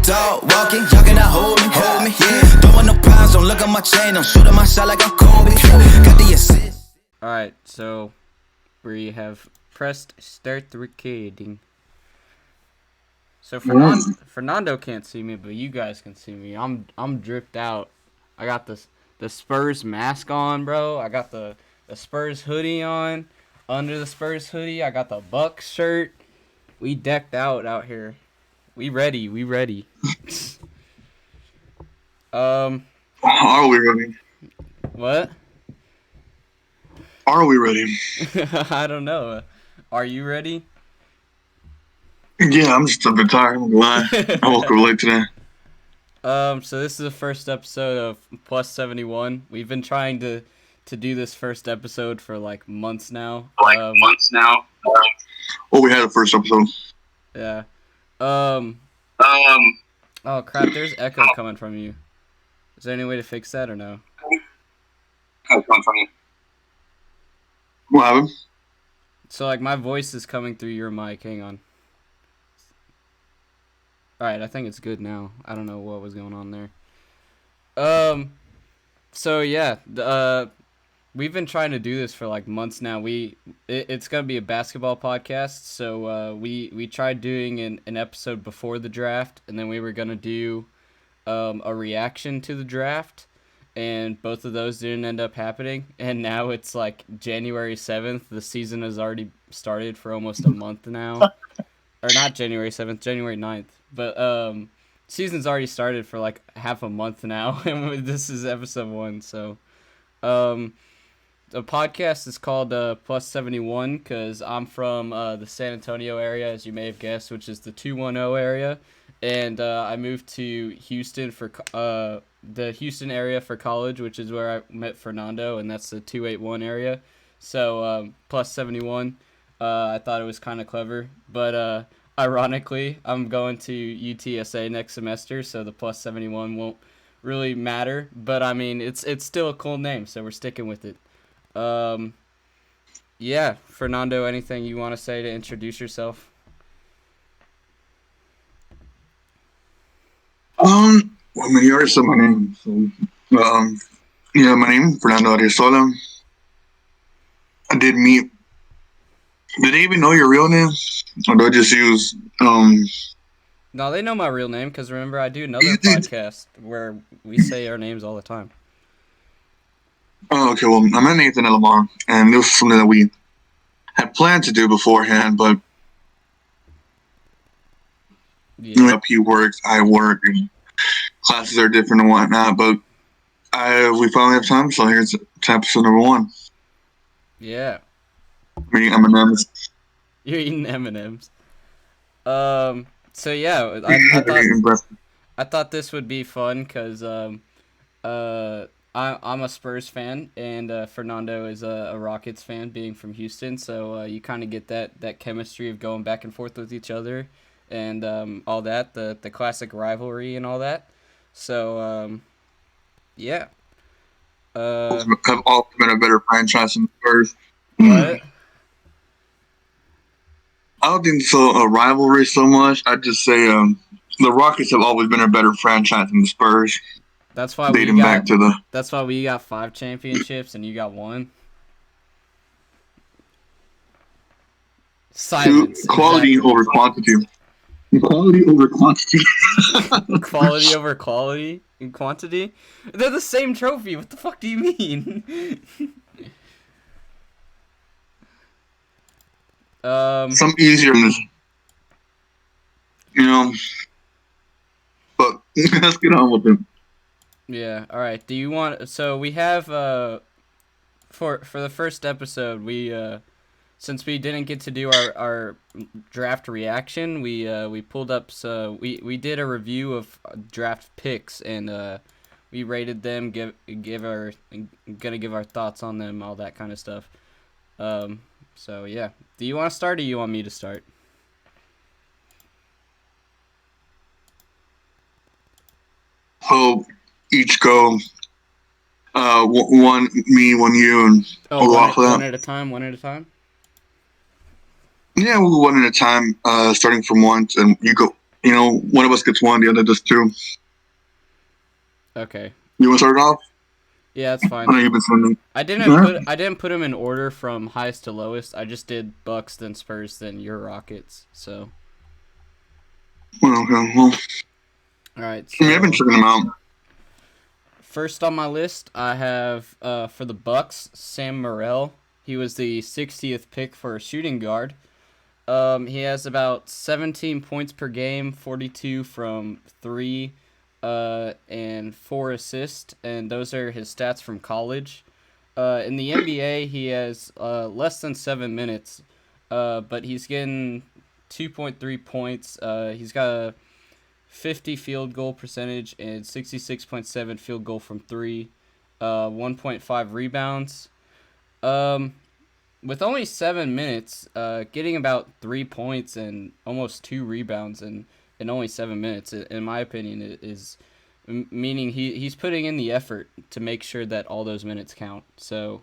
Dog walking, y'all cannot hold me, yeah. Don't want no problems, don't look at my chain, I'm shooting my shot like I'm Kobe. Got the assist. Alright, so we have pressed start the recording. So Fernando can't see me, but you guys can see me. I'm dripped out. I got the Spurs mask on, bro. I got the Spurs hoodie on. Under the Spurs hoodie, I got the Bucks shirt. We decked out here. We ready. Are we ready? What? Are we ready? I don't know. Are you ready? Yeah, I'm just a bit tired. I'm gonna lie. I woke up late today. So this is the first episode of Plus 71. We've been trying to do this first episode for like months now. Oh, we had a first episode. Yeah. Oh crap! There's echo coming from you. Is there any way to fix that or no? What happened? So like my voice is coming through your mic. Hang on. Alright, I think it's good now. I don't know what was going on there. So yeah, we've been trying to do this for like months now. It's gonna be a basketball podcast. So we tried doing an episode before the draft, and then we were gonna do a reaction to the draft, and both of those didn't end up happening. And now it's like January 7th. The season has already started for almost a month now. Or not January 7th, January 9th. But season's already started for like half a month now, and this is episode 1. So the podcast is called Plus 71 because I'm from the San Antonio area, as you may have guessed, which is the 210 area, and I moved to Houston for the Houston area for college, which is where I met Fernando, and that's the 281 area. So Plus 71. I thought it was kind of clever, but ironically, I'm going to UTSA next semester, so the Plus 71 won't really matter. But I mean, it's still a cool name, so we're sticking with it. Yeah, Fernando, anything you want to say to introduce yourself? Well, I mean, you already said my name. So, yeah, my name Fernando Arizola. I did meet. Did they even know your real name? Or do I just use, No, they know my real name, because remember, I do another podcast where we say our names all the time. Oh, okay, well, I'm at Nathan and Lamar, and this was something that we had planned to do beforehand, but Yeah. he works, I work, and classes are different and whatnot, but we finally have time, so here's episode number 1. Yeah. Meeting M&M's. You're eating M&M's. So yeah, I thought this would be fun because I'm a Spurs fan, and Fernando is a Rockets fan, being from Houston. So you kind of get that chemistry of going back and forth with each other, and all that, the classic rivalry and all that. So yeah. Have all been a better franchise than the Spurs. What? I don't think so. A rivalry so much. I'd just say the Rockets have always been a better franchise than the Spurs. That's why dating back to the. That's why we got 5 championships and you got 1. Silence. Quality over quantity. Quality over quantity. Quality over quality and quantity? They're the same trophy. What the fuck do you mean? Some easier, but let's get on with it. Yeah. All right. Do you want? So we have for the first episode, we since we didn't get to do our draft reaction, we pulled up. So we did a review of draft picks, and we rated them. Gonna give our thoughts on them, all that kind of stuff. So yeah, do you want to start or you want me to start? So each go, one me, one you, and one at a time. One at a time. Yeah, we'll go one at a time. Starting from 1, and you go one of us gets one, the other does two. Okay. You want to start it off? Yeah, that's fine. I know you've been sending. I didn't put them in order from highest to lowest. I just did Bucks, then Spurs, then your Rockets. So. Well, okay. Well, all right. So, I've been checking them out. First on my list, I have for the Bucks, Sam Merrill. He was the 60th pick for a shooting guard. He has about 17 points per game, 42 from 3, and 4 assists, and those are his stats from college. In the NBA, he has less than 7 minutes, but he's getting 2.3 points. He's got a 50 field goal percentage and 66.7 field goal from 3, 1.5 rebounds. With only 7 minutes, getting about 3 points and almost 2 rebounds in only 7 minutes, in my opinion, is meaning he's putting in the effort to make sure that all those minutes count. So,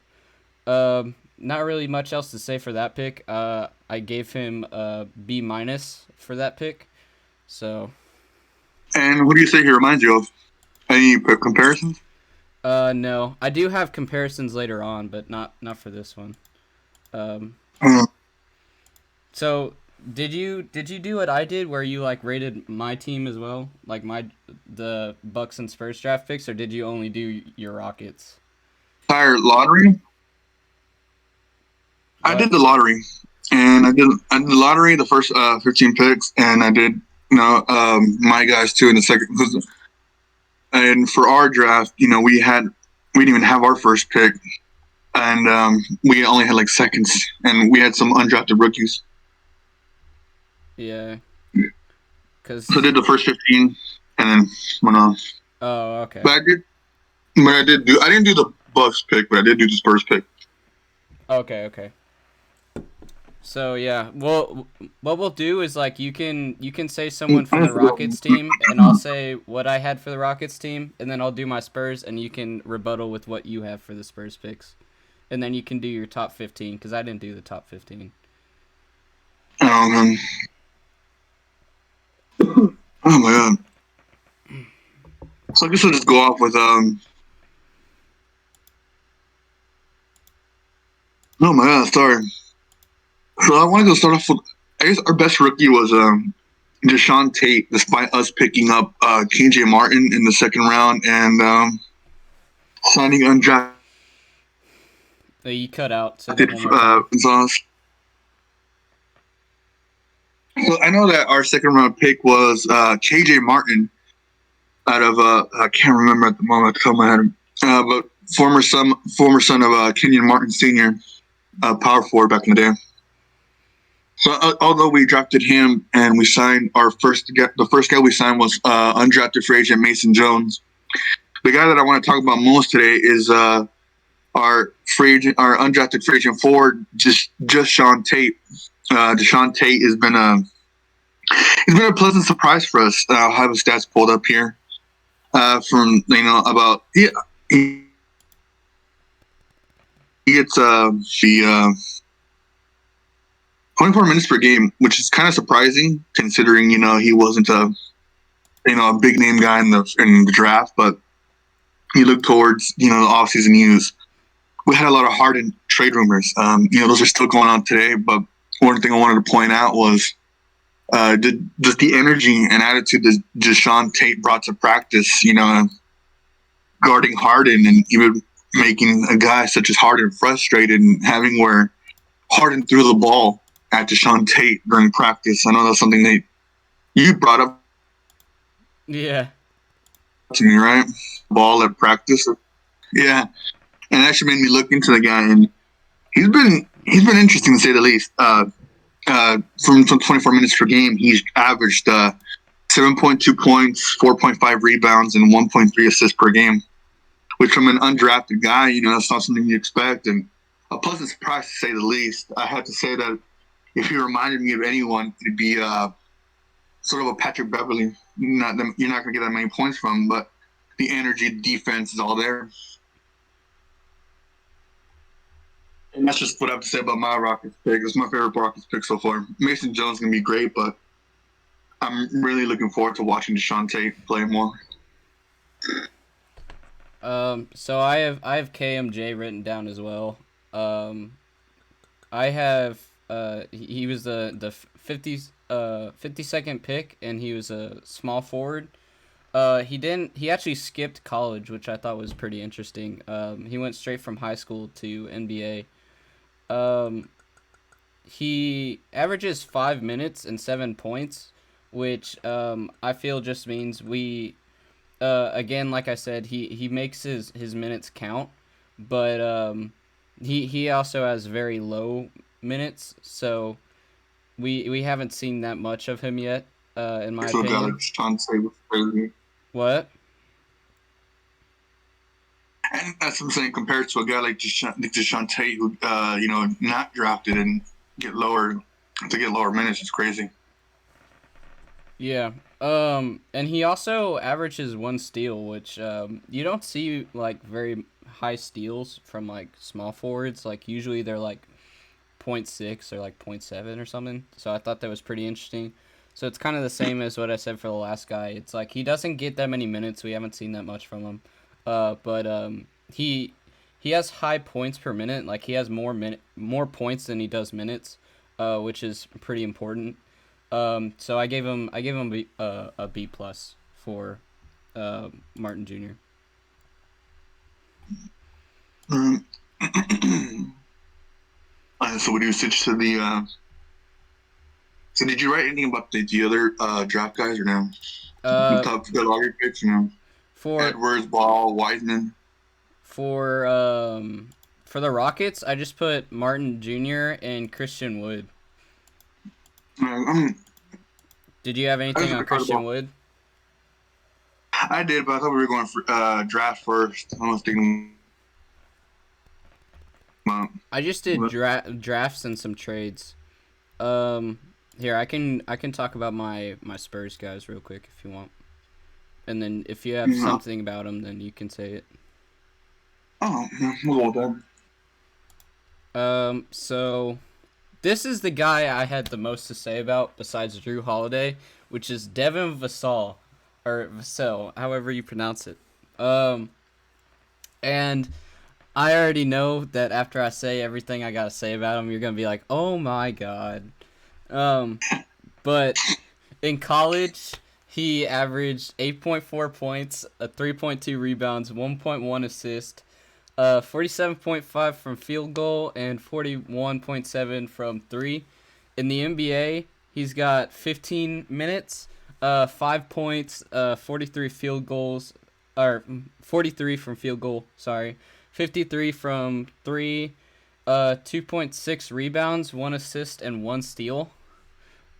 not really much else to say for that pick. I gave him a B- for that pick. So. And what do you say he reminds you of? Any comparisons? No. I do have comparisons later on, but not for this one. So did you do what I did where you like rated my team as well, like the Bucks and Spurs draft picks, or did you only do your Rockets? Entire lottery. What? I did the lottery, and I did the lottery, the first 15 picks, and I did my guys too in the second. And for our draft, we didn't even have our first pick. And we only had like seconds, and we had some undrafted rookies. Yeah. So I did the first 15, and then went on. Oh, okay. But I didn't do the Bucks pick, but I did do the Spurs pick. Okay. So yeah, well, what we'll do is like you can say someone from the Rockets team, and I'll say what I had for the Rockets team, and then I'll do my Spurs, and you can rebuttal with what you have for the Spurs picks. And then you can do your top 15, because I didn't do the top 15. Oh my god. So I guess I'll just go off with oh my god, sorry. So I want to go start off with, I guess our best rookie was Jae'Sean Tate, despite us picking up KJ Martin in the second round and signing undrafted. You cut out. So I know that our second round pick was KJ Martin out of I can't remember at the moment off the top of my head, but former son of Kenyon Martin Sr., power forward back in the day. So although we drafted him and we signed the first guy we signed was undrafted free agent Mason Jones. The guy that I want to talk about most today is our undrafted free agent forward, Jae'Sean Tate. Jae'Sean Tate has been a pleasant surprise for us. I'll have his stats pulled up here. From about he gets the 24 minutes per game, which is kind of surprising considering he wasn't a big name guy in the draft, but you look towards the offseason news. We had a lot of Harden trade rumors. Those are still going on today, but one thing I wanted to point out was just the energy and attitude that Jae'Sean Tate brought to practice, guarding Harden and even making a guy such as Harden frustrated and having where Harden threw the ball at Jae'Sean Tate during practice. I know that's something that you brought up. Yeah. To me, right? Ball at practice. Yeah. And it actually made me look into the guy, and he's been interesting to say the least. From 24 minutes per game, he's averaged 7.2 points, 4.5 rebounds, and 1.3 assists per game, which from an undrafted guy, that's not something you expect, and a pleasant surprise to say the least. I have to say that if he reminded me of anyone, it'd be sort of a Patrick Beverley. You're not going to get that many points from, but the energy, the defense is all there. And that's just what I have to say about my Rockets pick. It's my favorite Rockets pick so far. Mason Jones is going to be great, but I'm really looking forward to watching Jae'Sean Tate play more. So I have KMJ written down as well. I have he was the 52nd pick, and he was a small forward. He actually skipped college, which I thought was pretty interesting. He went straight from high school to NBA. He averages 5 minutes and 7 points, which I feel just means again, like I said, he makes his minutes count, but he also has very low minutes, so we haven't seen that much of him yet, in my So opinion. Jae'Sean Tate was crazy. What? And that's what I'm saying, compared to a guy like Jae'Sean Tate, who not drafted and get lower minutes, it's crazy. Yeah. And he also averages 1 steal, which you don't see like very high steals from like small forwards. Like usually they're like 0.6 or like 0.7 or something. So I thought that was pretty interesting. So it's kind of the same as what I said for the last guy. It's like he doesn't get that many minutes. We haven't seen that much from him. But he has high points per minute. Like he has more points than he does minutes, which is pretty important. So I gave him a B plus for Martin Jr. So would you switch to the? So did you write anything about the other draft guys or no? The top lottery picks, For Edwards, Ball, Wiseman. For the Rockets, I just put Martin Jr. and Christian Wood. Did you have anything on Christian Wood? I did, but I thought we were going for draft first. I was thinking. I just did drafts and some trades. Here I can talk about my Spurs guys real quick if you want, and then if you have something about them, then you can say it. Oh, we'll go with that. So this is the guy I had the most to say about besides Jrue Holiday, which is Devin Vassell, or Vassell, however you pronounce it. And I already know that after I say everything I gotta say about him, you're gonna be like, oh my god. But in college, he averaged 8.4 points, 3.2 rebounds, 1.1 assist, 47.5 from field goal, and 41.7 from 3. In the NBA, he's got 15 minutes, 5 points, 43 field goals, or 43 from field goal, 53 from 3, 2.6 rebounds, 1 assist, and 1 steal.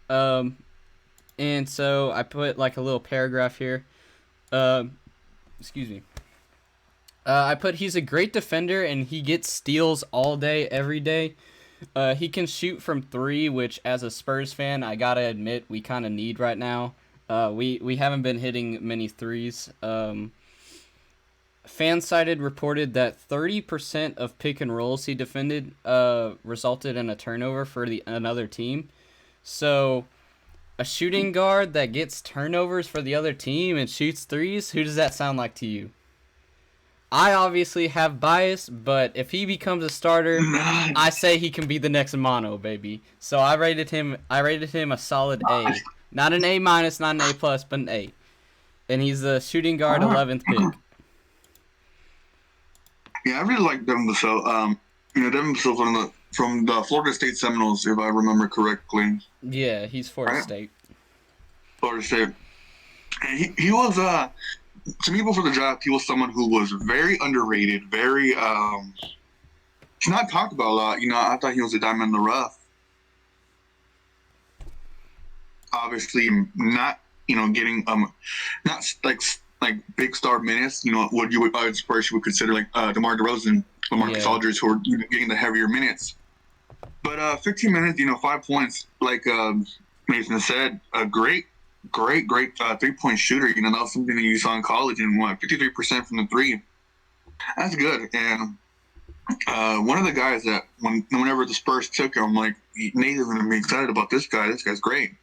And so I put like a little paragraph here. Excuse me. I put he's a great defender and he gets steals all day, every day. He can shoot from 3, which as a Spurs fan, I gotta admit we kind of need right now. We haven't been hitting many threes. Fansided reported that 30% of pick and rolls he defended resulted in a turnover for another team. So a shooting guard that gets turnovers for the other team and shoots threes, who does that sound like to you? I obviously have bias, but if he becomes a starter, I say he can be the next Mono, baby. So I rated him a solid A. Not an A-, not an A+, but an A. And he's the shooting guard 11th pick. Yeah, I really like Devin Vassell. Devin Vassell from the Florida State Seminoles, if I remember correctly. Yeah, he's Florida State. Florida State. And he was, to me before the draft, he was someone who was very underrated, very, he's not talked about a lot. I thought he was a diamond in the rough. Obviously, not, getting, not like big star minutes, what you would Spurs would consider like DeMar DeRozan, LaMarcus Aldridge, who are getting the heavier minutes. But 15 minutes, 5 points, like Mason said, a great 3-point shooter. That was something that you saw in college, and 53% from the 3. That's good. And one of the guys that whenever the Spurs took him, I'm like, Nathan's gonna be excited about this guy. This guy's great.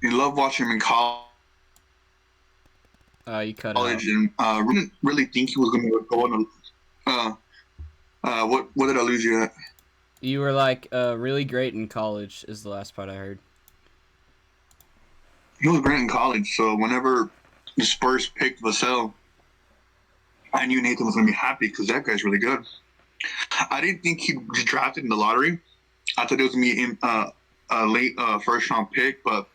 love watching him in college. You cut out. And didn't really think he was going to go on. What did I lose you at? You were like really great in college is the last part I heard. He was great in college, so whenever the Spurs picked Vassell, I knew Nathan was going to be happy because that guy's really good. I didn't think he'd be drafted in the lottery. I thought it was going to be a late first-round pick, but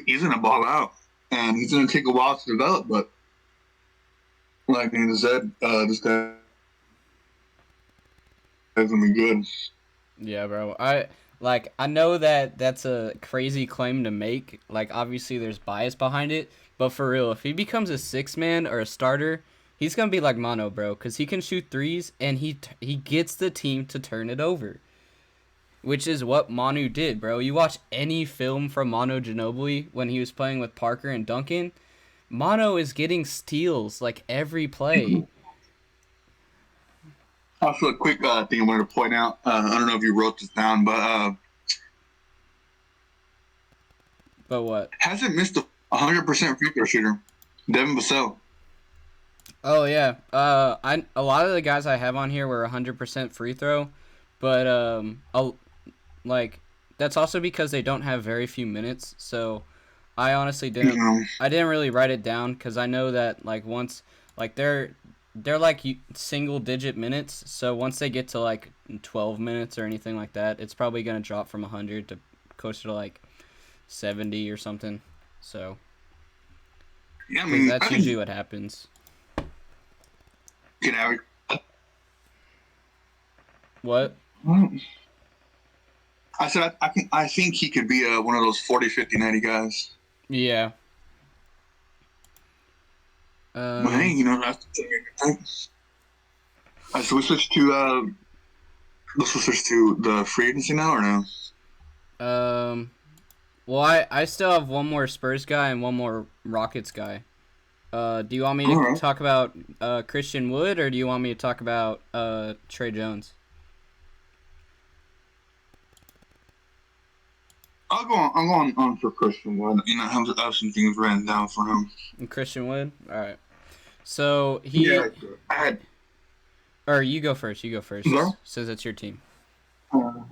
he's going to ball out, and he's going to take a while to develop, but like Nathan said, this guy is going to be good. Yeah, bro. I know that that's a crazy claim to make. Like, obviously there's bias behind it, but for real, if he becomes a 6-man or a starter, he's going to be like Mano, bro, because he can shoot threes, and he gets the team to turn it over, which is what Manu did, bro. You watch any film from Manu Ginobili when he was playing with Parker and Duncan, Mano is getting steals, like, every play. Also, a quick thing I wanted to point out. I don't know if you wrote this down, but what? Hasn't missed a 100% free throw shooter. Devin Vassell. Oh yeah. A lot of the guys I have on here were 100% free throw, but like that's also because they don't have very few minutes. So I honestly didn't. I didn't really write it down because I know that like once like they're like single digit minutes. So once they get to like 12 minutes or anything like that, it's probably gonna drop from 100 to closer to like 70 or something. So yeah, I mean that's usually what happens. Get out. What? I said I think he could be one of those 40, 50, 90 guys. Yeah. But hey, you know that's. So we switch to let's switch to the free agency now or no? Well, I still have one more Spurs guy and one more Rockets guy. Do you want me to talk about Christian Wood, or do you want me to talk about Trey Jones? I'll go on for Christian Wood. You know, I have some things written down for him. And Christian Wood? All right. So he... Yeah, I had... Or you go first. No? Says it's your team. So,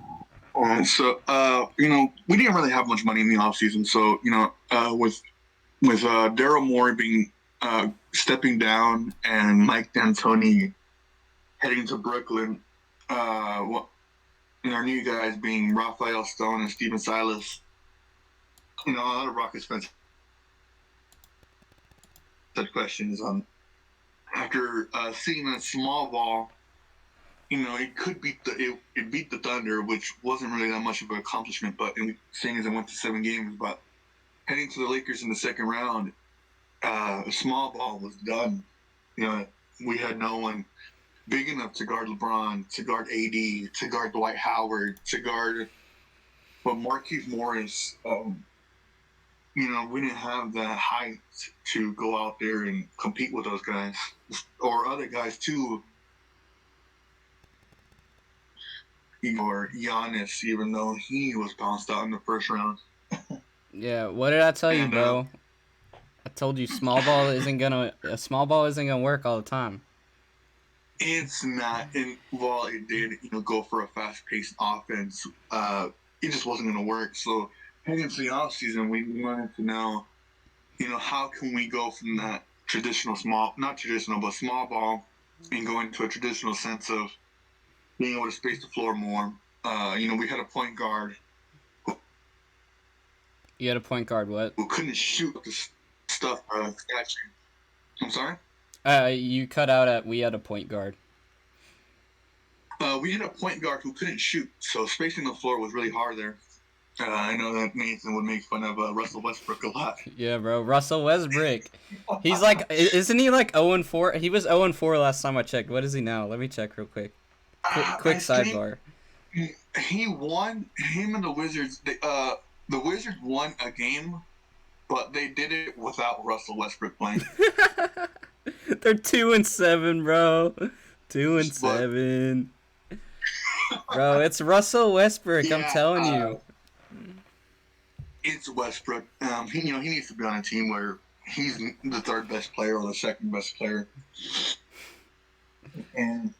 you know, we didn't really have much money in the offseason. So, you know, with Daryl Morey being stepping down and Mike D'Antoni heading to Brooklyn, and our new guys being Raphael Stone and Steven Silas, you know, a lot of Rockets fans had questions on after seeing a small ball. You know, it could beat it beat the Thunder, which wasn't really that much of an accomplishment, but seeing as it went to 7 games, but heading to the Lakers in the second round, a small ball was done. You know, we had no one big enough to guard LeBron, to guard AD, to guard Dwight Howard, to guard Markieff Morris. You know, we didn't have the height to go out there and compete with those guys or other guys too. Or Giannis, even though he was bounced out in the first round. Yeah, what did I tell you, bro? I told you small ball isn't gonna work all the time. It's not, and while it did, you know, go for a fast-paced offense, it just wasn't gonna work. So heading into the offseason, we wanted to know, you know, how can we go from that small ball, and go into a traditional sense of being able to space the floor more. You know, we had a point guard. You had a point guard what? Who couldn't shoot the stuff statue. I'm sorry? You cut out at we had a point guard. We had a point guard who couldn't shoot, so spacing the floor was really hard there. I know that Nathan would make fun of Russell Westbrook a lot. Yeah, bro. Russell Westbrook. He's like, isn't he like 0-4? He was 0-4 last time I checked. What is he now? Let me check real quick. Quick sidebar. He won. Him and the Wizards. The Wizards won a game, but they did it without Russell Westbrook playing. They're 2-7, bro. 2-7. Bro, it's Russell Westbrook. Yeah, I'm telling you. it's Westbrook. He needs to be on a team where he's the third best player or the second best player. And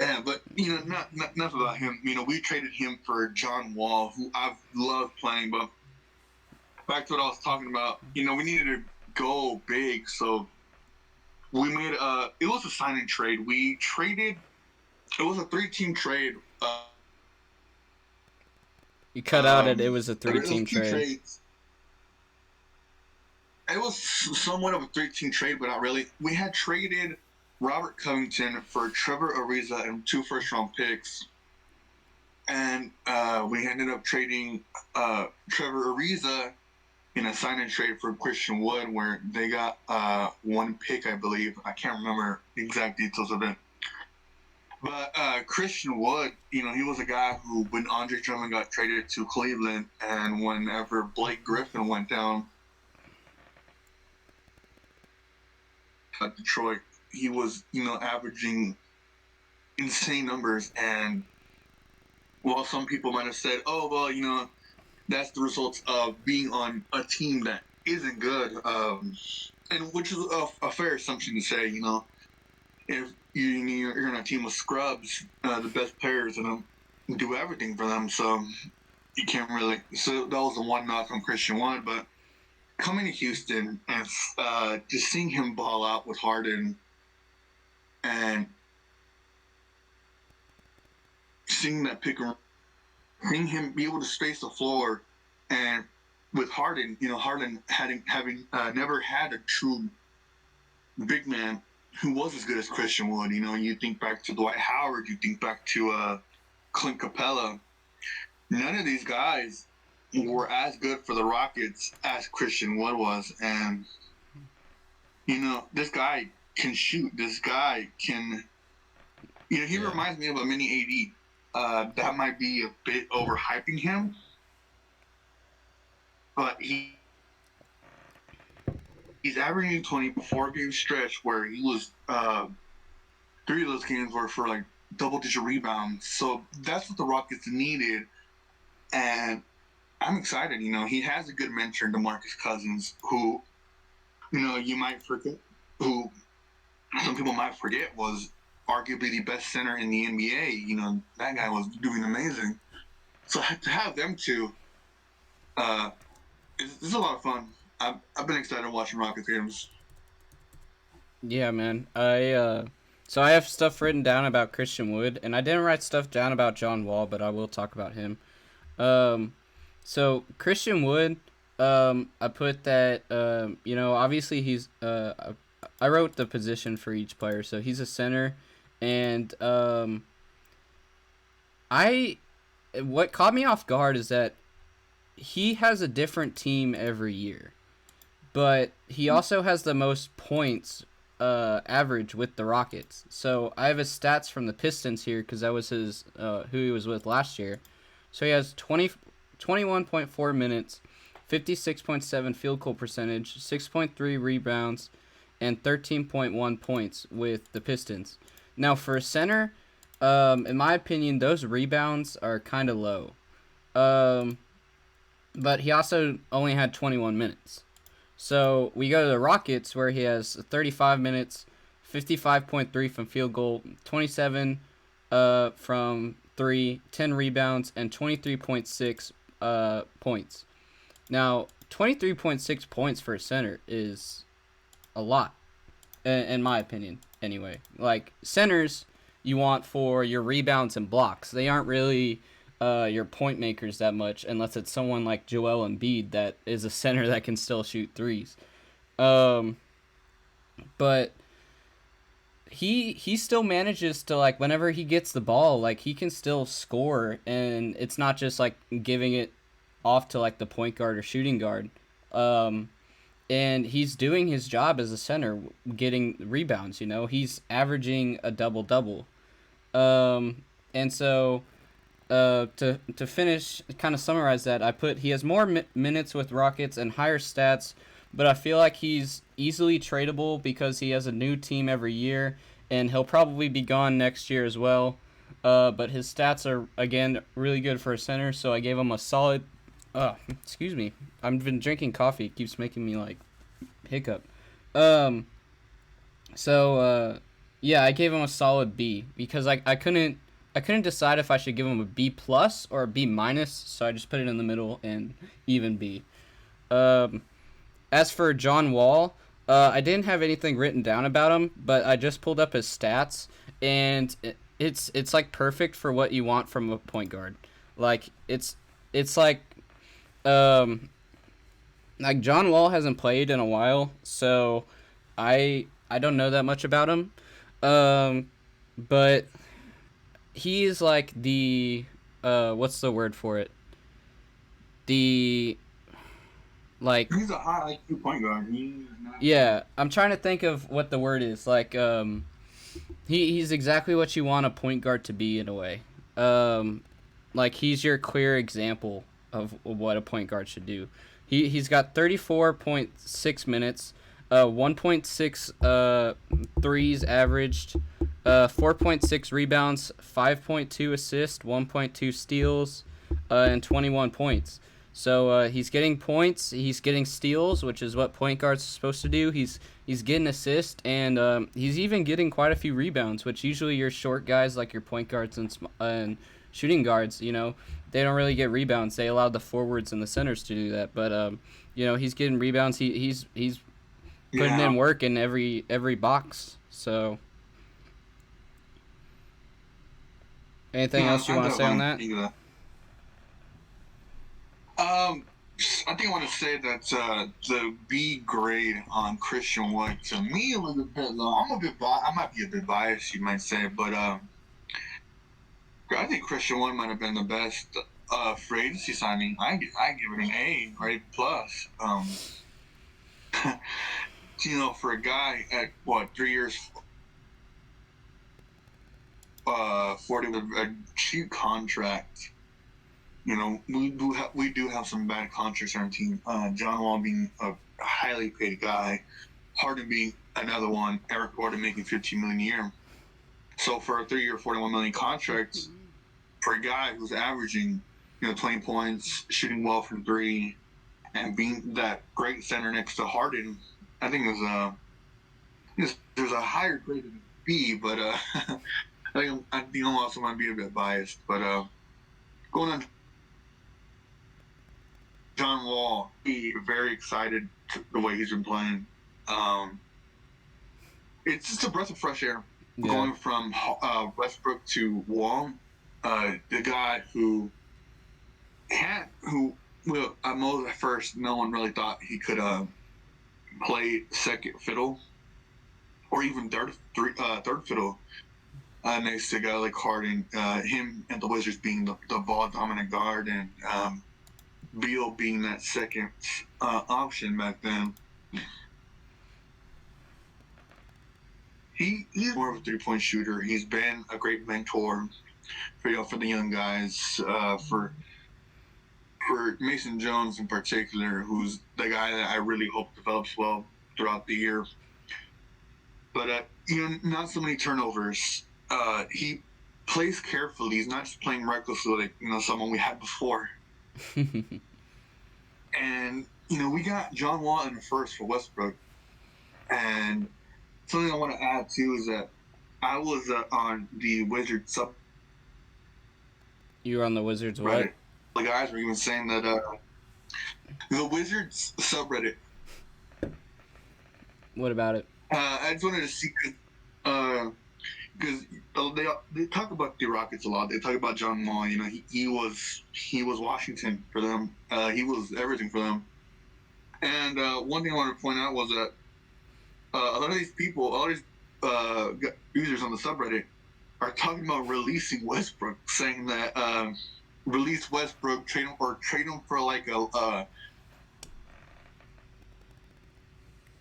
yeah, but not enough about him. We traded him for John Wall, who I've loved playing. But back to what I was talking about, we needed to go big, so we made it was a sign and trade. We traded. It was a 3-team trade. You cut out it was a 3-team trade. Trades. It was somewhat of a 3-team trade, but not really. We had traded Robert Covington for Trevor Ariza and 2 first-round picks. And we ended up trading Trevor Ariza in a sign-and trade for Christian Wood, where they got 1 pick, I believe. I can't remember the exact details of it. But Christian Wood, he was a guy who, when Andre Drummond got traded to Cleveland and whenever Blake Griffin went down at Detroit, he was, averaging insane numbers. And while some people might have said, oh, well, that's the results of being on a team that isn't good, and which is a fair assumption to say, if you're on a team of scrubs, the best players are going to do everything for them, so you can't really. So that was the one knock on Christian Wood, but coming to Houston and just seeing him ball out with Harden and seeing that pick and seeing him be able to space the floor, and with Harden, Harden having never had a true big man who was as good as Christian Wood. You think back to Dwight Howard, you think back to Clint Capella. None of these guys were as good for the Rockets as Christian Wood was. And, this guy can shoot. This guy can, he reminds me of a mini AD. That might be a bit overhyping him, but he's averaging 20 before game stretch where he was 3 of those games were for like double-digit rebounds. So that's what the Rockets needed, and I'm excited. He has a good mentor, DeMarcus Cousins, who you might forget, who some people might forget was arguably the best center in the NBA. That guy was doing amazing. So to have them two, it's a lot of fun. I've been excited watching Rockets games. Yeah, man. So I have stuff written down about Christian Wood, and I didn't write stuff down about John Wall, but I will talk about him. So Christian Wood, I put that, obviously he's, I wrote the position for each player, so he's a center, and what caught me off guard is that he has a different team every year, but he also has the most points average with the Rockets. So I have his stats from the Pistons here because that was his who he was with last year. So he has 21.4 minutes, 56.7 field goal percentage, 6.3 rebounds, and 13.1 points with the Pistons. Now for a center, in my opinion, those rebounds are kind of low. But he also only had 21 minutes. So we go to the Rockets where he has 35 minutes, 55.3 from field goal, 27 from 3, 10 rebounds, and 23.6 points. Now, 23.6 points for a center is a lot, in my opinion, anyway. Like, centers you want for your rebounds and blocks. They aren't really your point makers that much, unless it's someone like Joel Embiid that is a center that can still shoot threes. But he still manages to, like, whenever he gets the ball, like, he can still score, and it's not just like giving it off to like the point guard or shooting guard. And he's doing his job as a center, getting rebounds. He's averaging a double-double. And so to finish, kind of summarize that, I put he has more minutes with Rockets and higher stats, but I feel like he's easily tradable because he has a new team every year, and he'll probably be gone next year as well. But his stats are, again, really good for a center, so I gave him a solid Oh, excuse me. I've been drinking coffee. It keeps making me like hiccup. Yeah, I gave him a solid B because I couldn't decide if I should give him a B plus or a B minus, so I just put it in the middle and even B. As for John Wall, I didn't have anything written down about him, but I just pulled up his stats, and it's like perfect for what you want from a point guard. Like it's um like John Wall hasn't played in a while, so I don't know that much about him. But he's like the what's the word for it? The like He's a high IQ point guard. yeah, I'm trying to think of what the word is. Like he's exactly what you want a point guard to be in a way. Like he's your clear example of what a point guard should do. He's got 34.6 minutes, 1.6 threes averaged, 4.6 rebounds, 5.2 assists, 1.2 steals, and 21 points. So he's getting points, he's getting steals, which is what point guards are supposed to do. He's getting assists, and he's even getting quite a few rebounds, which usually your short guys like your point guards and shooting guards, they don't really get rebounds. They allow the forwards and the centers to do that. But he's getting rebounds. He's putting in work in every box. So anything else you want to say on that? I think I want to say that the B grade on Christian Wood to me was a bit low. I might be a bit biased, you might say, but I think Christian Wood might have been the best free agency signing. I give it an A, right? Plus, for a guy at 3 years, 40 with a cheap contract. We do have some bad contracts on our team. John Wall being a highly paid guy, Harden being another one, Eric Gordon making $15 million a year. So for a 3-year, $41 million contract, for a guy who's averaging, 20 points, shooting well from three, and being that great center next to Harden, I think there's a higher grade than B, but I think I'm also might be a bit biased. But going on. John Wall, very excited the way he's been playing. It's just a breath of fresh air going from Westbrook to Wall. The guy who at first no one really thought he could play second fiddle or even third fiddle next to a guy like Harden. Him and the Wizards being the ball dominant guard, and Beal being that second option back then. He's more of a three-point shooter. He's been a great mentor for the young guys. For Mason Jones in particular, who's the guy that I really hope develops well throughout the year. But not so many turnovers. He plays carefully. He's not just playing recklessly like someone we had before. And we got John Wall in the first for Westbrook, and something I want to add too is that I was on the Wizards sub. You were on the Wizards what? Reddit. The guys were even saying that the Wizards subreddit. What about it? I just wanted to see because they talk about the Rockets a lot. They talk about John Wall. He was Washington for them. He was everything for them. And one thing I wanted to point out was that a lot of these people, all these users on the subreddit, are talking about releasing Westbrook, saying that release Westbrook, trade him for like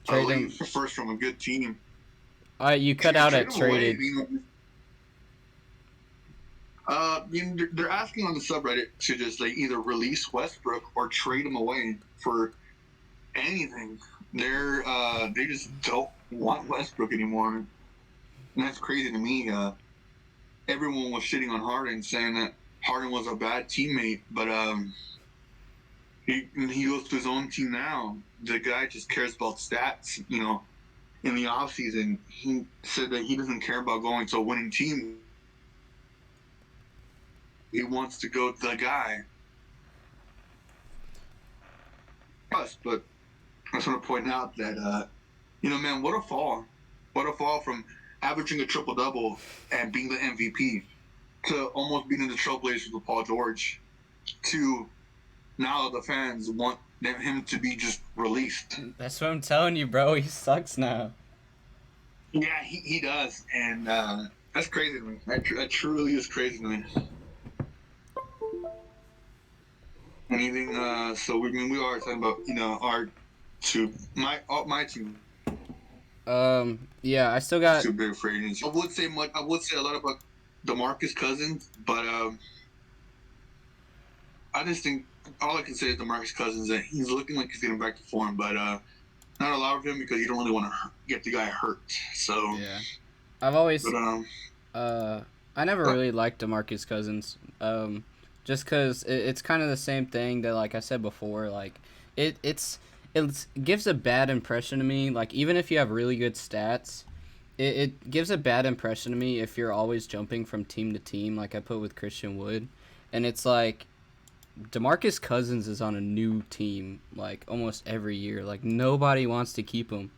trade him first from a good team. You cut out at traded. They're asking on the subreddit to just either release Westbrook or trade him away for anything. They just don't want Westbrook anymore, and that's crazy to me. Everyone was shitting on Harden, saying that Harden was a bad teammate, but he goes to his own team now. The guy just cares about stats, In the offseason, he said that he doesn't care about going to a winning team. He wants to go to the guy. But I just want to point out that, man, what a fall. What a fall from averaging a triple-double and being the MVP to almost being in the Trailblazers with Paul George to now the fans want him to be just released. That's what I'm telling you, bro. He sucks now. Yeah, he does. And that's crazy to me. That truly is crazy to me. Anything, so we are talking about, our two, my team. Yeah, I still got too big for agents. I would say a lot about DeMarcus Cousins, but I just think all I can say is DeMarcus Cousins that he's looking like he's getting back to form, but not a lot of him because you don't really want to get the guy hurt. So yeah, I've always but, I never really liked DeMarcus Cousins. Just because it's kind of the same thing that, like I said before, like it gives a bad impression to me. Like, even if you have really good stats, it gives a bad impression to me if you're always jumping from team to team, like I put with Christian Wood. And it's like DeMarcus Cousins is on a new team like almost every year. Like, nobody wants to keep him,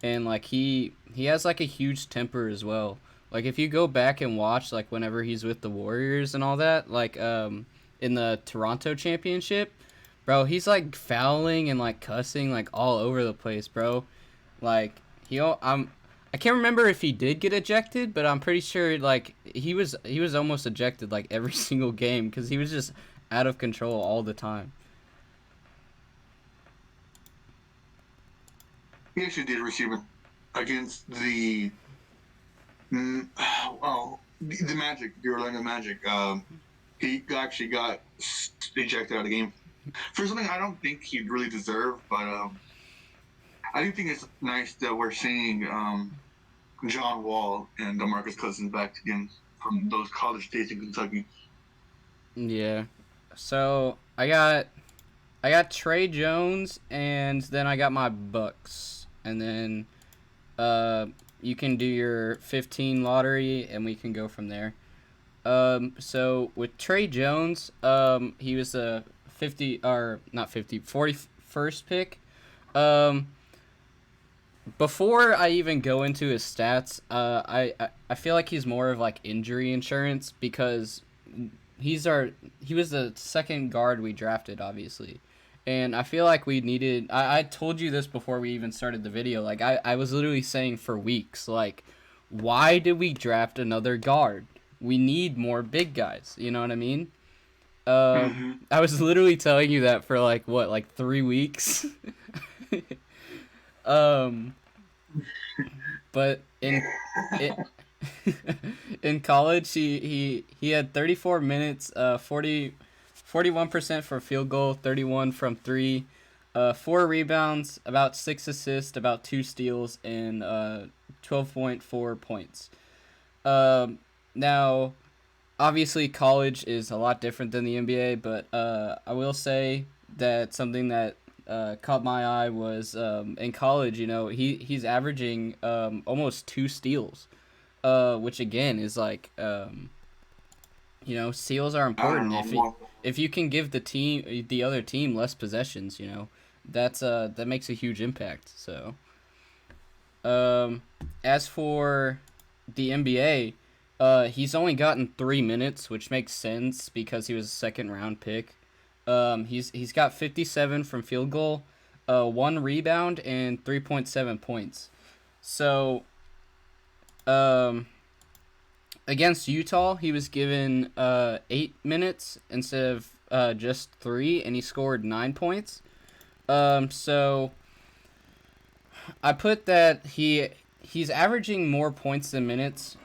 and like he has like a huge temper as well. Like, if you go back and watch, like, whenever he's with the Warriors and all that, like, in the Toronto championship, bro, he's, like, fouling and, like, cussing, like, all over the place, bro. Like, I can't remember if he did get ejected, but I'm pretty sure, like, he was almost ejected, like, every single game because he was just out of control all the time. he actually did receive it against the Magic, the Orlando Magic. He actually got ejected out of the game for something I don't think he'd really deserve, but I do think it's nice that we're seeing John Wall and DeMarcus Cousins back again from those college days in Kentucky. Yeah. So I got Trey Jones, and then I got my Bucks, and then you can do your 15 lottery, and we can go from there. So with Trey Jones, he was a 41st pick. Before I even go into his stats, I feel like he's more of like injury insurance because he was the second guard we drafted, obviously. And I feel like we needed... I told you this before we even started the video. Like, I was literally saying for weeks, like, why did we draft another guard? We need more big guys. You know what I mean? I was literally telling you that for, like, 3 weeks? But in college, he had 34 minutes, 41% for field goal, 31 from 3, 4 rebounds, about 6 assists, about 2 steals, and 12.4 points. Now, obviously, college is a lot different than the NBA, but I will say that something that caught my eye was in college, he's averaging almost 2 steals, which again is like, steals are important. If you can give the other team less possessions, that makes a huge impact. So, as for the NBA, he's only gotten 3 minutes, which makes sense because he was a second round pick. He's got 57 from field goal, 1 rebound, and 3.7 points. So, against Utah, he was given 8 minutes instead of just 3, and he scored 9 points. So I put that he's averaging more points than minutes,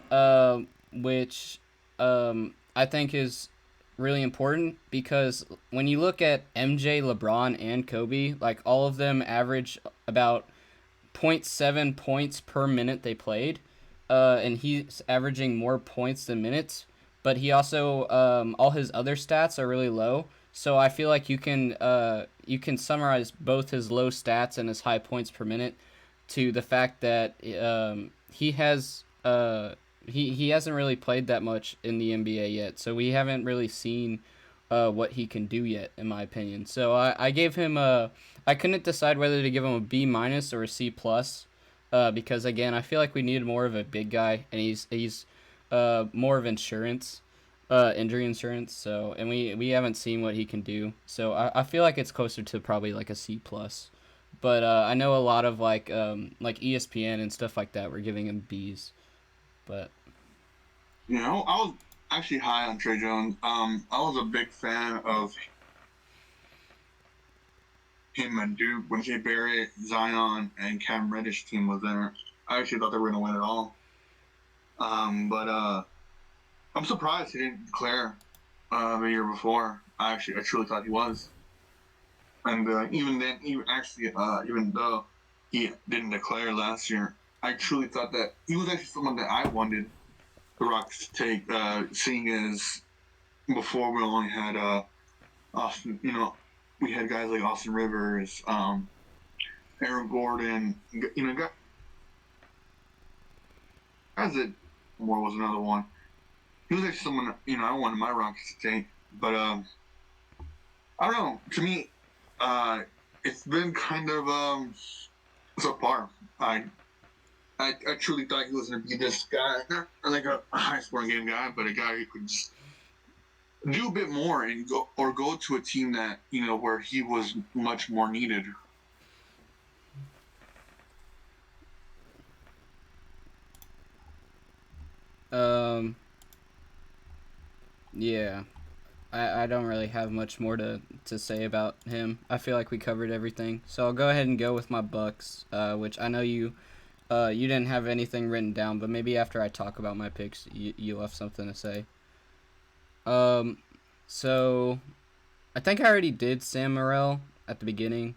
which I think is really important because when you look at MJ, LeBron, and Kobe, like all of them average about 0.7 points per minute they played. And he's averaging more points than minutes, but he also all his other stats are really low. So I feel like you can you can summarize both his low stats and his high points per minute to the fact that he hasn't really played that much in the NBA yet, so we haven't really seen what he can do yet, in my opinion. So I gave him I couldn't decide whether to give him a B- or a C+, because again, I feel like we needed more of a big guy, and he's more of injury insurance. So, and we haven't seen what he can do. So I feel like it's closer to probably like a C+. But I know a lot of like ESPN and stuff like that were giving him Bs. But You know, I was actually high on Trey Jones. I was a big fan of him and Duke when Jay Barrett, Zion, and Cam Reddish team was there. I actually thought they were going to win it all. But I'm surprised he didn't declare the year before. I truly thought he was. And even though he didn't declare last year, I truly thought that he was actually someone that I wanted the Rockets to take, seeing as before we only had Austin, we had guys like Austin Rivers, Aaron Gordon, guys that Moore was another one. He was actually someone, I wanted my Rockets to take. But, I don't know. To me, it's been kind of subpar. I truly thought he was going to be this guy, not like a high-scoring game guy, but a guy who could just do a bit more and go to a team that, where he was much more needed. Yeah. I don't really have much more to say about him. I feel like we covered everything. So I'll go ahead and go with my Bucks, which I know you didn't have anything written down, but maybe after I talk about my picks, you left something to say. So I think I already did Sam Merrill at the beginning.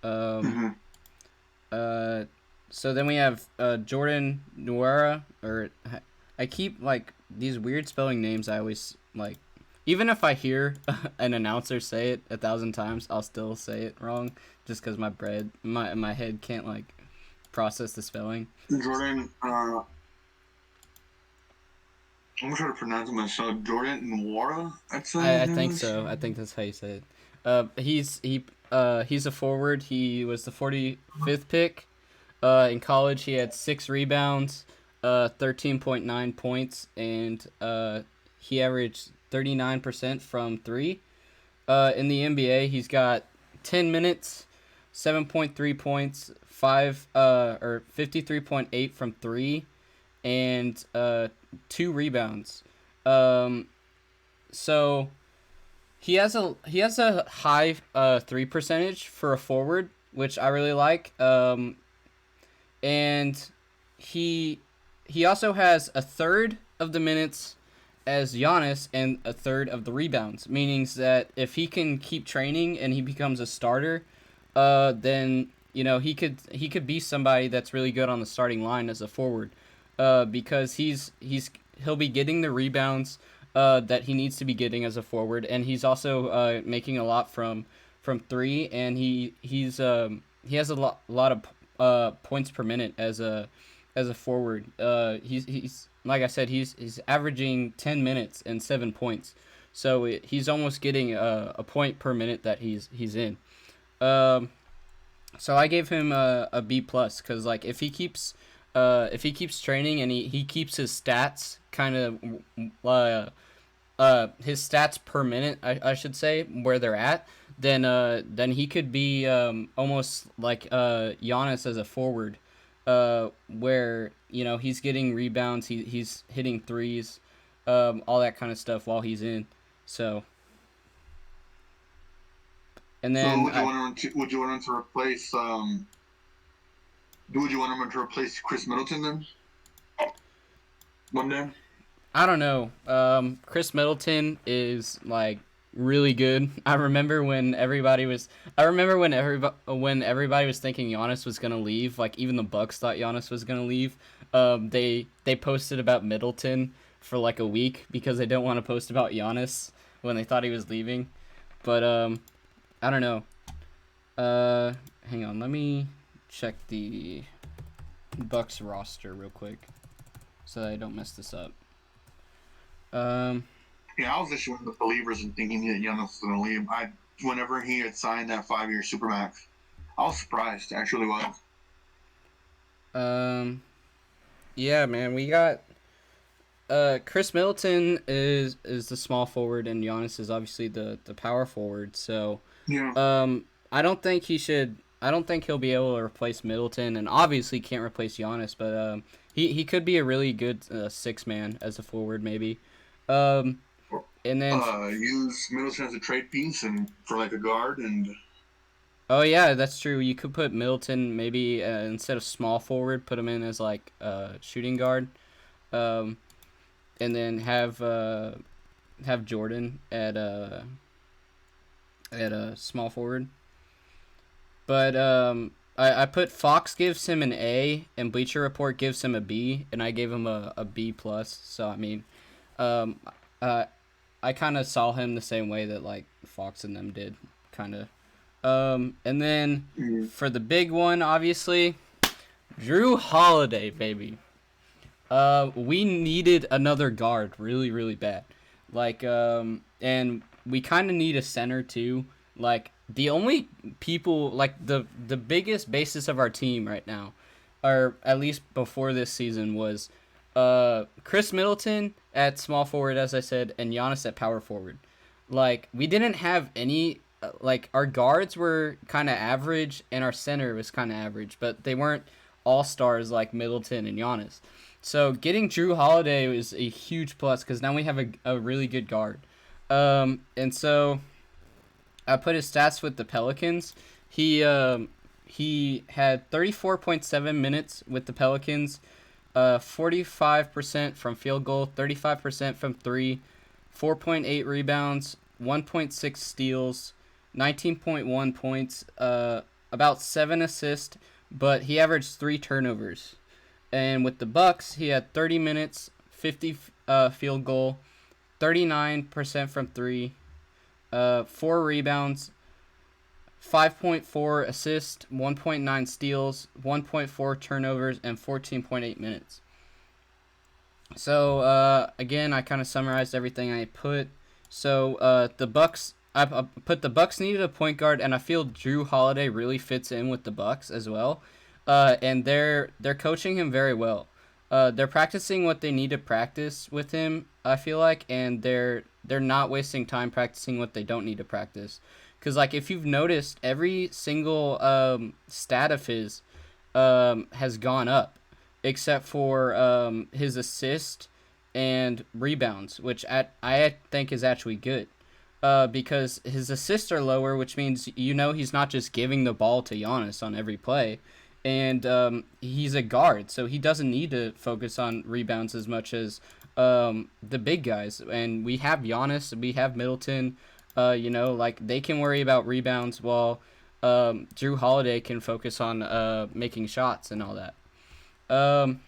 So then we have Jordan Nwora, or I keep like these weird spelling names. I always like, even if I hear an announcer say it 1,000 times, I'll still say it wrong just because my head can't like process the spelling. Jordan, I'm trying to pronounce it myself. Jordan Nwora, I think so. I think that's how you say it. He's a forward. He was the 45th pick. In college, he had 6 rebounds, 13.9 points, and he averaged 39% from 3. In the NBA, he's got 10 minutes, 7.3 points, 53.8 from 3, and 2 rebounds. So he has a high 3 percentage for a forward, which I really like. And he also has a third of the minutes as Giannis and a third of the rebounds, meaning that if he can keep training and he becomes a starter, then he could be somebody that's really good on the starting line as a forward, because he'll be getting the rebounds that he needs to be getting as a forward, and he's also making a lot from 3, and he has a lot of points per minute as a forward. He's like I said, he's averaging 10 minutes and 7 points, so he's almost getting a point per minute that he's in. So I gave him a B+, because like if he keeps training and he keeps his stats kind of his stats per minute, I should say, where they're at, then he could be almost like Giannis as a forward, where he's getting rebounds, he's hitting threes, all that kind of stuff while he's in. So, and then would you want him to replace would you want him to replace Chris Middleton then? One day? I don't know. Chris Middleton is like really good. I remember when everybody was thinking Giannis was gonna leave. Like even the Bucks thought Giannis was gonna leave. They posted about Middleton for like a week because they don't want to post about Giannis when they thought he was leaving. But I don't know. Hang on, let me check the Bucks roster real quick so that I don't mess this up. Yeah, I was actually one of the believers in thinking that Giannis was going to leave. Whenever he had signed that 5-year supermax, I was surprised. I actually was. Yeah, man, we got Chris Middleton is the small forward, and Giannis is obviously the power forward. So, Yeah. I don't think he'll be able to replace Middleton, and obviously can't replace Giannis. But he could be a really good 6-man as a forward, maybe. And then Use Middleton as a trade piece and for like a guard and. oh yeah, that's true. You could put Middleton maybe instead of small forward, put him in as like shooting guard, and then have Jordan at a small forward. But I put Fox gives him an A and Bleacher Report gives him a B, and I gave him a B plus. So I mean, I kind of saw him the same way that like Fox and them did, kind of. And then for the big one, obviously, Jrue Holiday, baby. We needed another guard really, really bad. Like, and we kind of need a center too. Like, the only people, like, the biggest basis of our team right now, or at least before this season, was Chris Middleton at small forward, as I said, and Giannis at power forward. Like, we didn't have any, like, our guards were kind of average, and our center was kind of average, but they weren't all-stars like Middleton and Giannis. So getting Jrue Holiday is a huge plus because now we have a really good guard. And so I put his stats with the Pelicans. He had 34.7 minutes with the Pelicans, 45% from field goal, 35% from three, 4.8 rebounds, 1.6 steals, 19.1 points, about 7 assists, but he averaged 3 turnovers. And with the Bucks, he had 30 minutes, 50 field goal, 39% from three, 4 rebounds, 5.4 assists, 1.9 steals, 1.4 turnovers, and 14.8 minutes. So again, I kind of summarized everything I put. So the Bucks, I put the Bucks needed a point guard, and I feel Jrue Holiday really fits in with the Bucks as well. And they're coaching him very well. They're practicing what they need to practice with him, I feel like, and they're not wasting time practicing what they don't need to practice. Because, like, if you've noticed, every single stat of his has gone up, except for his assist and rebounds, which I think is actually good. Because his assists are lower, which means he's not just giving the ball to Giannis on every play. And he's a guard, so he doesn't need to focus on rebounds as much as the big guys. And we have Giannis, we have Middleton, like they can worry about rebounds while Jrue Holiday can focus on making shots and all that. And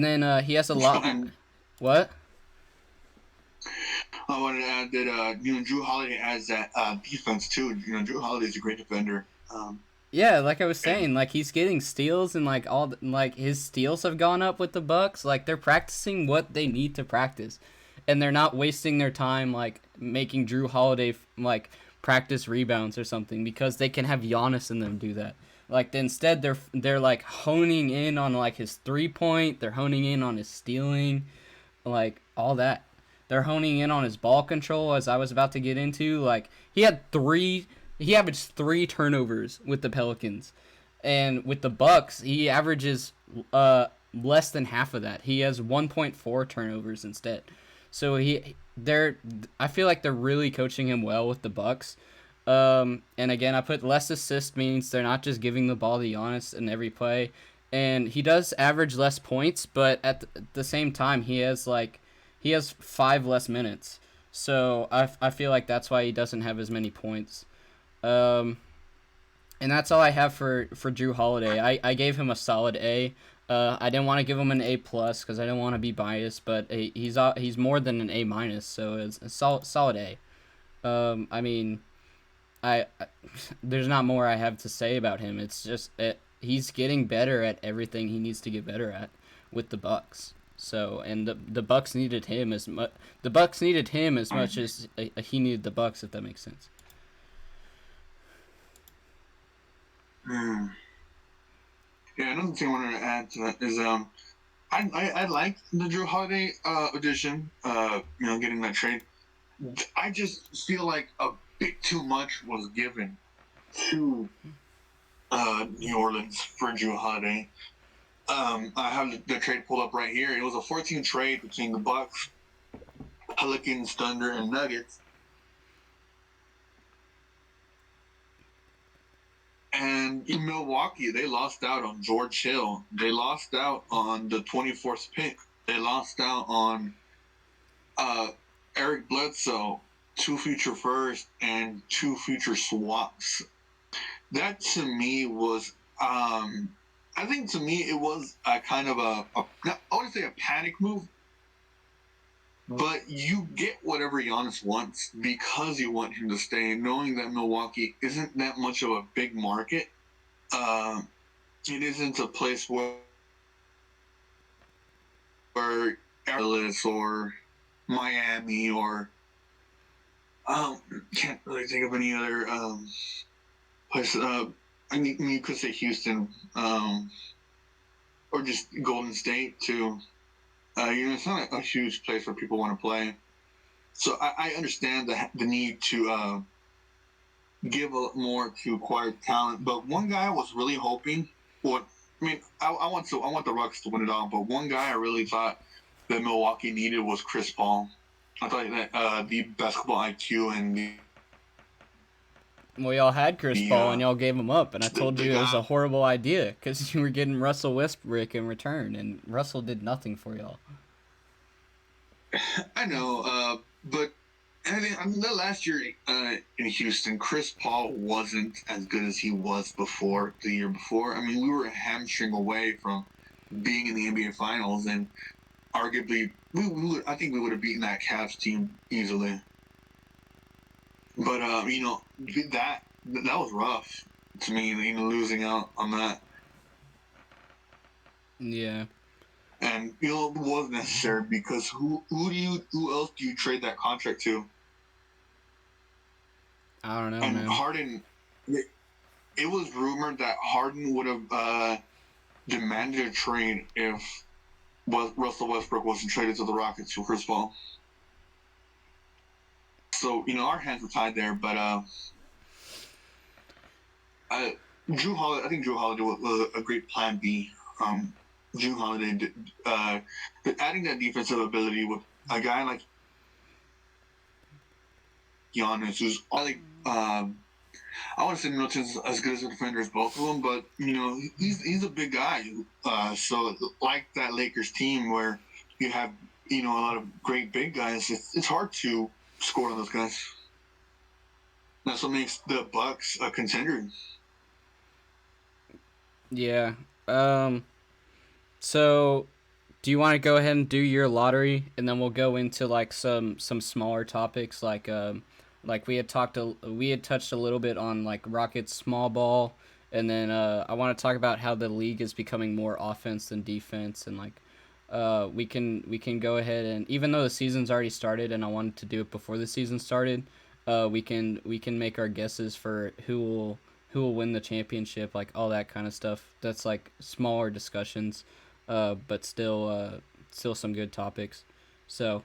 then he has a lot. What? I wanted to add that Jrue Holiday has that defense too. Jrue Holiday is a great defender. Yeah, like I was saying, like he's getting steals and like his steals have gone up with the Bucks. Like they're practicing what they need to practice, and they're not wasting their time like making Jrue Holiday like practice rebounds or something because they can have Giannis in them do that. Like instead they're like honing in on like his 3-point. They're honing in on his stealing, like all that. They're honing in on his ball control, as I was about to get into. Like he averaged 3 turnovers with the Pelicans, and with the Bucks, he averages less than half of that. He has 1.4 turnovers instead. So I feel like they're really coaching him well with the Bucks. And again, I put less assists means they're not just giving the ball to Giannis in every play. And he does average less points, but at the same time, he has 5 less minutes. So I feel like that's why he doesn't have as many points. And that's all I have for Jrue Holiday. I gave him a solid A. I didn't want to give him an A plus because I didn't want to be biased, but he's more than an A minus, so it's a solid A. I mean, there's not more I have to say about him. It's just he's getting better at everything he needs to get better at with the Bucks. So, and the Bucks needed him as much. The Bucks needed him as much as he needed the Bucks, if that makes sense. Yeah, another thing I wanted to add to that is I like the Jrue Holiday addition. Getting that trade. I just feel like a bit too much was given to New Orleans for Jrue Holiday. I have the trade pulled up right here. It was a 14 trade between the Bucks, Pelicans, Thunder, and Nuggets. And in Milwaukee, they lost out on George Hill. They lost out on the 24th pick. They lost out on Eric Bledsoe, 2 future firsts, and 2 future swaps. That to me was, I think to me it was a kind of I wouldn't say a panic move, but you get whatever Giannis wants because you want him to stay, knowing that Milwaukee isn't that much of a big market. It isn't a place where Dallas or Miami or can't really think of any other place. I mean, you could say Houston, or just Golden State too. It's not a huge place where people want to play. So I understand the need to give a more to acquired talent. But one guy I was really hoping, I want the Bucks to win it all. But one guy I really thought that Milwaukee needed was Chris Paul. I thought that the basketball IQ and the Well, y'all had Chris Paul and y'all gave him up, and I told you it was a horrible idea because you were getting Russell Westbrook in return, and Russell did nothing for y'all. I know, but the last year in Houston, Chris Paul wasn't as good as he was before the year before. I mean, we were a hamstring away from being in the NBA Finals, and arguably, I think we would have beaten that Cavs team easily. But that was rough to me, losing out on that. Yeah. And it was necessary because who else do you trade that contract to? I don't know, and man. Harden, it was rumored that Harden would have demanded a trade if Russell Westbrook wasn't traded to the Rockets for Chris Paul. So, our hands were tied there, but I think Jrue Holiday was a great plan B. Jrue Holiday did, adding that defensive ability with a guy like Giannis, who's I want to say Middleton's as good as a defender as both of them, but he's a big guy. So like that Lakers team where you have a lot of great big guys, it's hard to score on those guys. That's what makes the Bucks a contender. Yeah. So, do you want to go ahead and do your lottery, and then we'll go into like some smaller topics, like we had touched a little bit on like Rockets small ball, and then I want to talk about how the league is becoming more offense than defense, and like we can go ahead and, even though the season's already started and I wanted to do it before the season started, we can make our guesses for who will win the championship, like all that kind of stuff. That's like smaller discussions, but still some good topics. So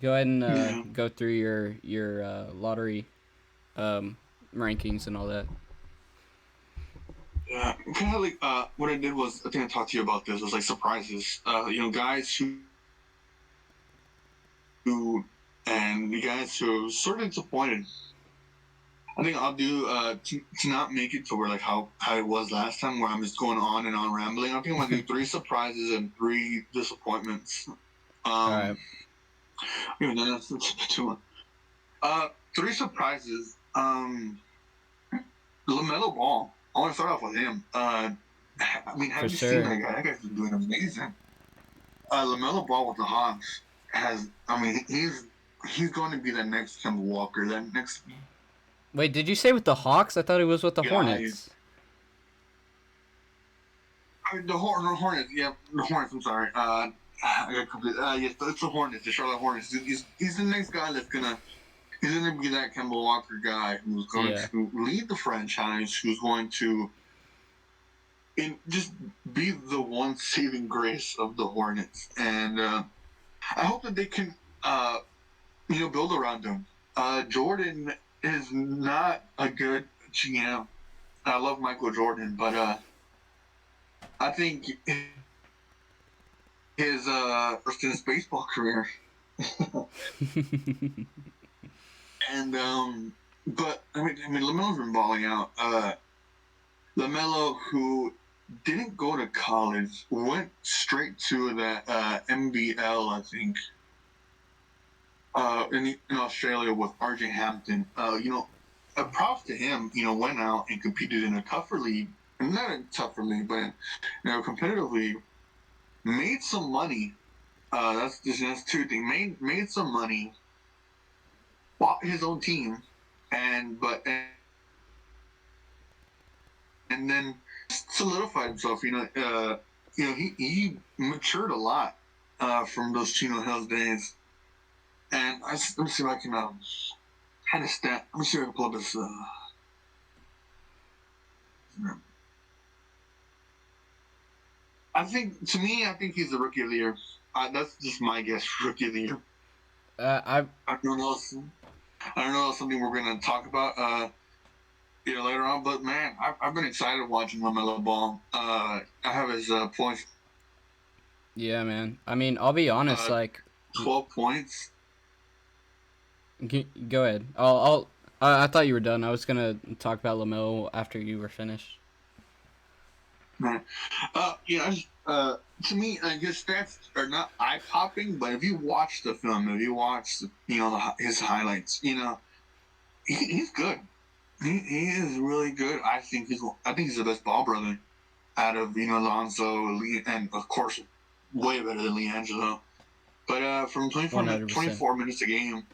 go ahead and go through your lottery rankings and all that. Yeah, kind of like what I did was, I think I talked to you about this, was like surprises. Guys who and the guys who sort of disappointed. I think I'll do to not make it to where like how it was last time, where I'm just going on and on rambling. I think I'm gonna do 3 surprises and 3 disappointments. All right. Even then, that's too much. 3 surprises. Lamello Ball. I want to start off with him. Have you seen that guy? That guy's been doing amazing. Lamello Ball with the Hawks he's going to be the next Kemba Walker. That next. Wait, did you say with the Hawks? I thought it was with the Hornets. The Hornets. Yeah, the Hornets. I'm sorry. I got complete. Yes, it's the Hornets. The Charlotte Hornets. He's the next guy that's gonna. He's gonna be that Kemba Walker guy who's going to lead the franchise. Who's going to. And just be the one saving grace of the Hornets, and I hope that they can, build around him. Jordan is not a good GM. I love Michael Jordan, but I think his first in his baseball career, and but I mean, Lamello's been balling out. Lamello, who didn't go to college, went straight to the MBL, I think, in Australia with RJ Hampton. Props to him. Went out and competed in a tougher league, not a tougher league, but competitive league. Made some money. That's two things. Made some money. Bought his own team, and then solidified himself. He matured a lot from those Chino Hills days. And let me see if I can had a stat. Let me see if I can pull up his. I think he's the rookie of the year. That's just my guess. Rookie of the year. I don't know. I don't know if something we're gonna talk about. Later on, but man, I've been excited watching Lamello ball. I have his points. Yeah, man. I mean, I'll be honest. 12 points. Go ahead. I thought you were done. I was gonna talk about Lamello after you were finished. Man, to me, I guess stats are not eye popping, but if you watch the film, if you watch his highlights, he's good. He is really good. I think he's the best ball brother out of Lonzo, and of course, way better than LiAngelo. But from 24 minutes a game,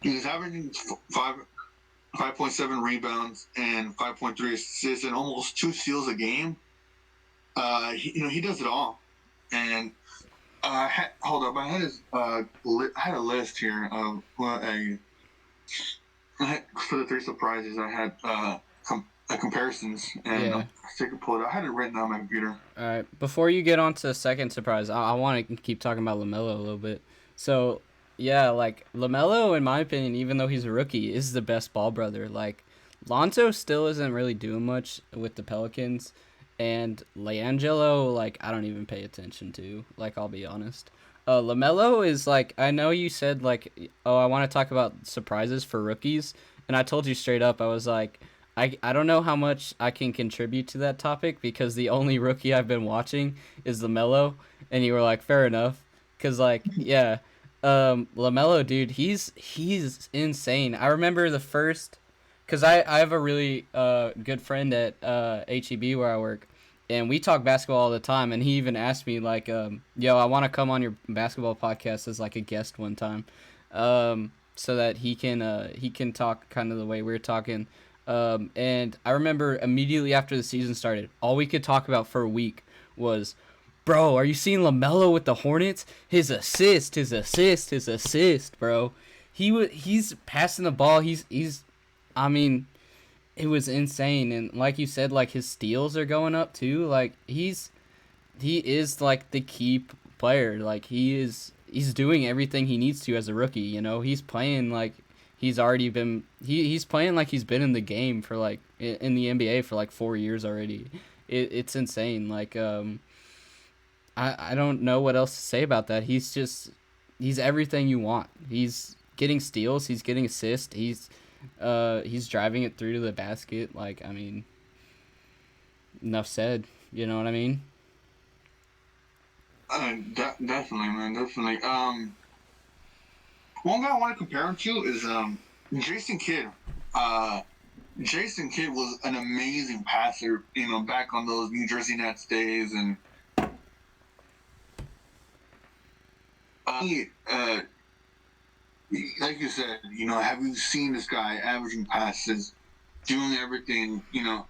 he's averaging 5.7 rebounds and 5.3 assists and almost 2 steals a game. He does it all. And hold up, I had his I had a list here of for the 3 surprises. I had comparisons, and I think I pulled it. I had it written on my computer. All right. Before you get on to the second surprise, I want to keep talking about Lamello a little bit. So, yeah, Lamello, in my opinion, even though he's a rookie, is the best ball brother. Lonzo still isn't really doing much with the Pelicans, and LiAngelo, I don't even pay attention to. I'll be honest. Lamello is I know you said I want to talk about surprises for rookies, and I told you straight up, I was I don't know how much I can contribute to that topic because the only rookie I've been watching is Lamello, and you were fair enough, because Lamello, dude, he's insane. I remember the first, because I have a really good friend at HEB where I work. And we talk basketball all the time, and he even asked me, yo, I want to come on your basketball podcast as, a guest one time, so that he can talk kind of the way we're talking. And I remember immediately after the season started, all we could talk about for a week was, bro, are you seeing Lamello with the Hornets? His assist, bro. He's passing the ball. I mean, it was insane, and like you said, his steals are going up too. He is the key player. He's doing everything he needs to as a rookie. He's playing he's already been. He's playing he's been in the game for in the NBA for 4 years already. It's insane. I don't know what else to say about that. He's everything you want. He's getting steals. He's getting assists. He's driving it through to the basket. I mean, enough said. You know what I mean? Definitely, man. Definitely. One guy I want to compare him to is Jae'Sean Kidd. Jae'Sean Kidd was an amazing passer. Back on those New Jersey Nets days, and like you said, have you seen this guy averaging passes, doing everything,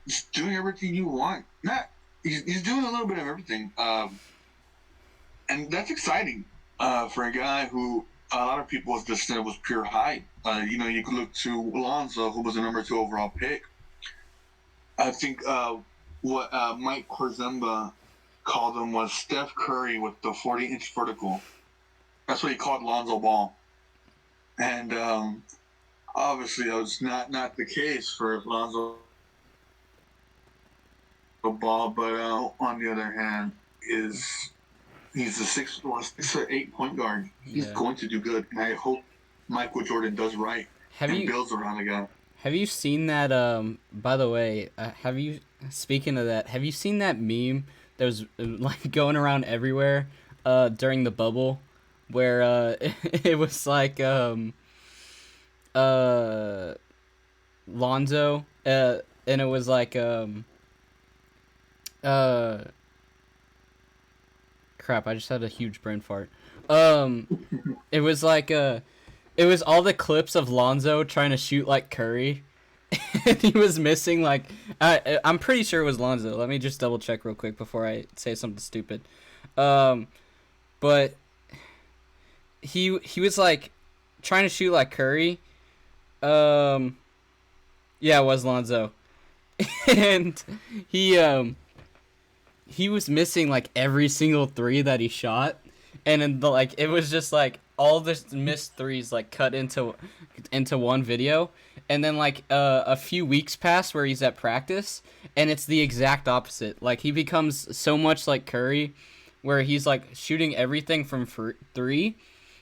just doing everything you want? Not he's doing a little bit of everything, and that's exciting for a guy who a lot of people just said was pure hype. You could look to Lonzo, who was the number 2 overall pick. I think what Mike Korzemba called him was Steph Curry with the 40-inch vertical. That's what he called Lonzo Ball. And obviously, that was not the case for Lonzo Ball. But on the other hand, he's a 6 or 8 point guard. He's going to do good, and I hope Michael Jordan does right and builds around the guy. Have you seen that? By the way, speaking of that, have you seen that meme that was like going around everywhere during the bubble, where it was like Lonzo, and it was like crap, I just had a huge brain fart. It was like it was all the clips of Lonzo trying to shoot like Curry, and he was missing like I'm pretty sure it was Lonzo. Let me just double check real quick before I say something stupid. But he was like trying to shoot like Curry. Yeah, it was Lonzo, and he was missing like every single 3 that he shot, and then it was just like all this missed 3s like cut into one video, and then like a few weeks pass where he's at practice, and it's the exact opposite. Like he becomes so much like Curry, where he's like shooting everything from 3,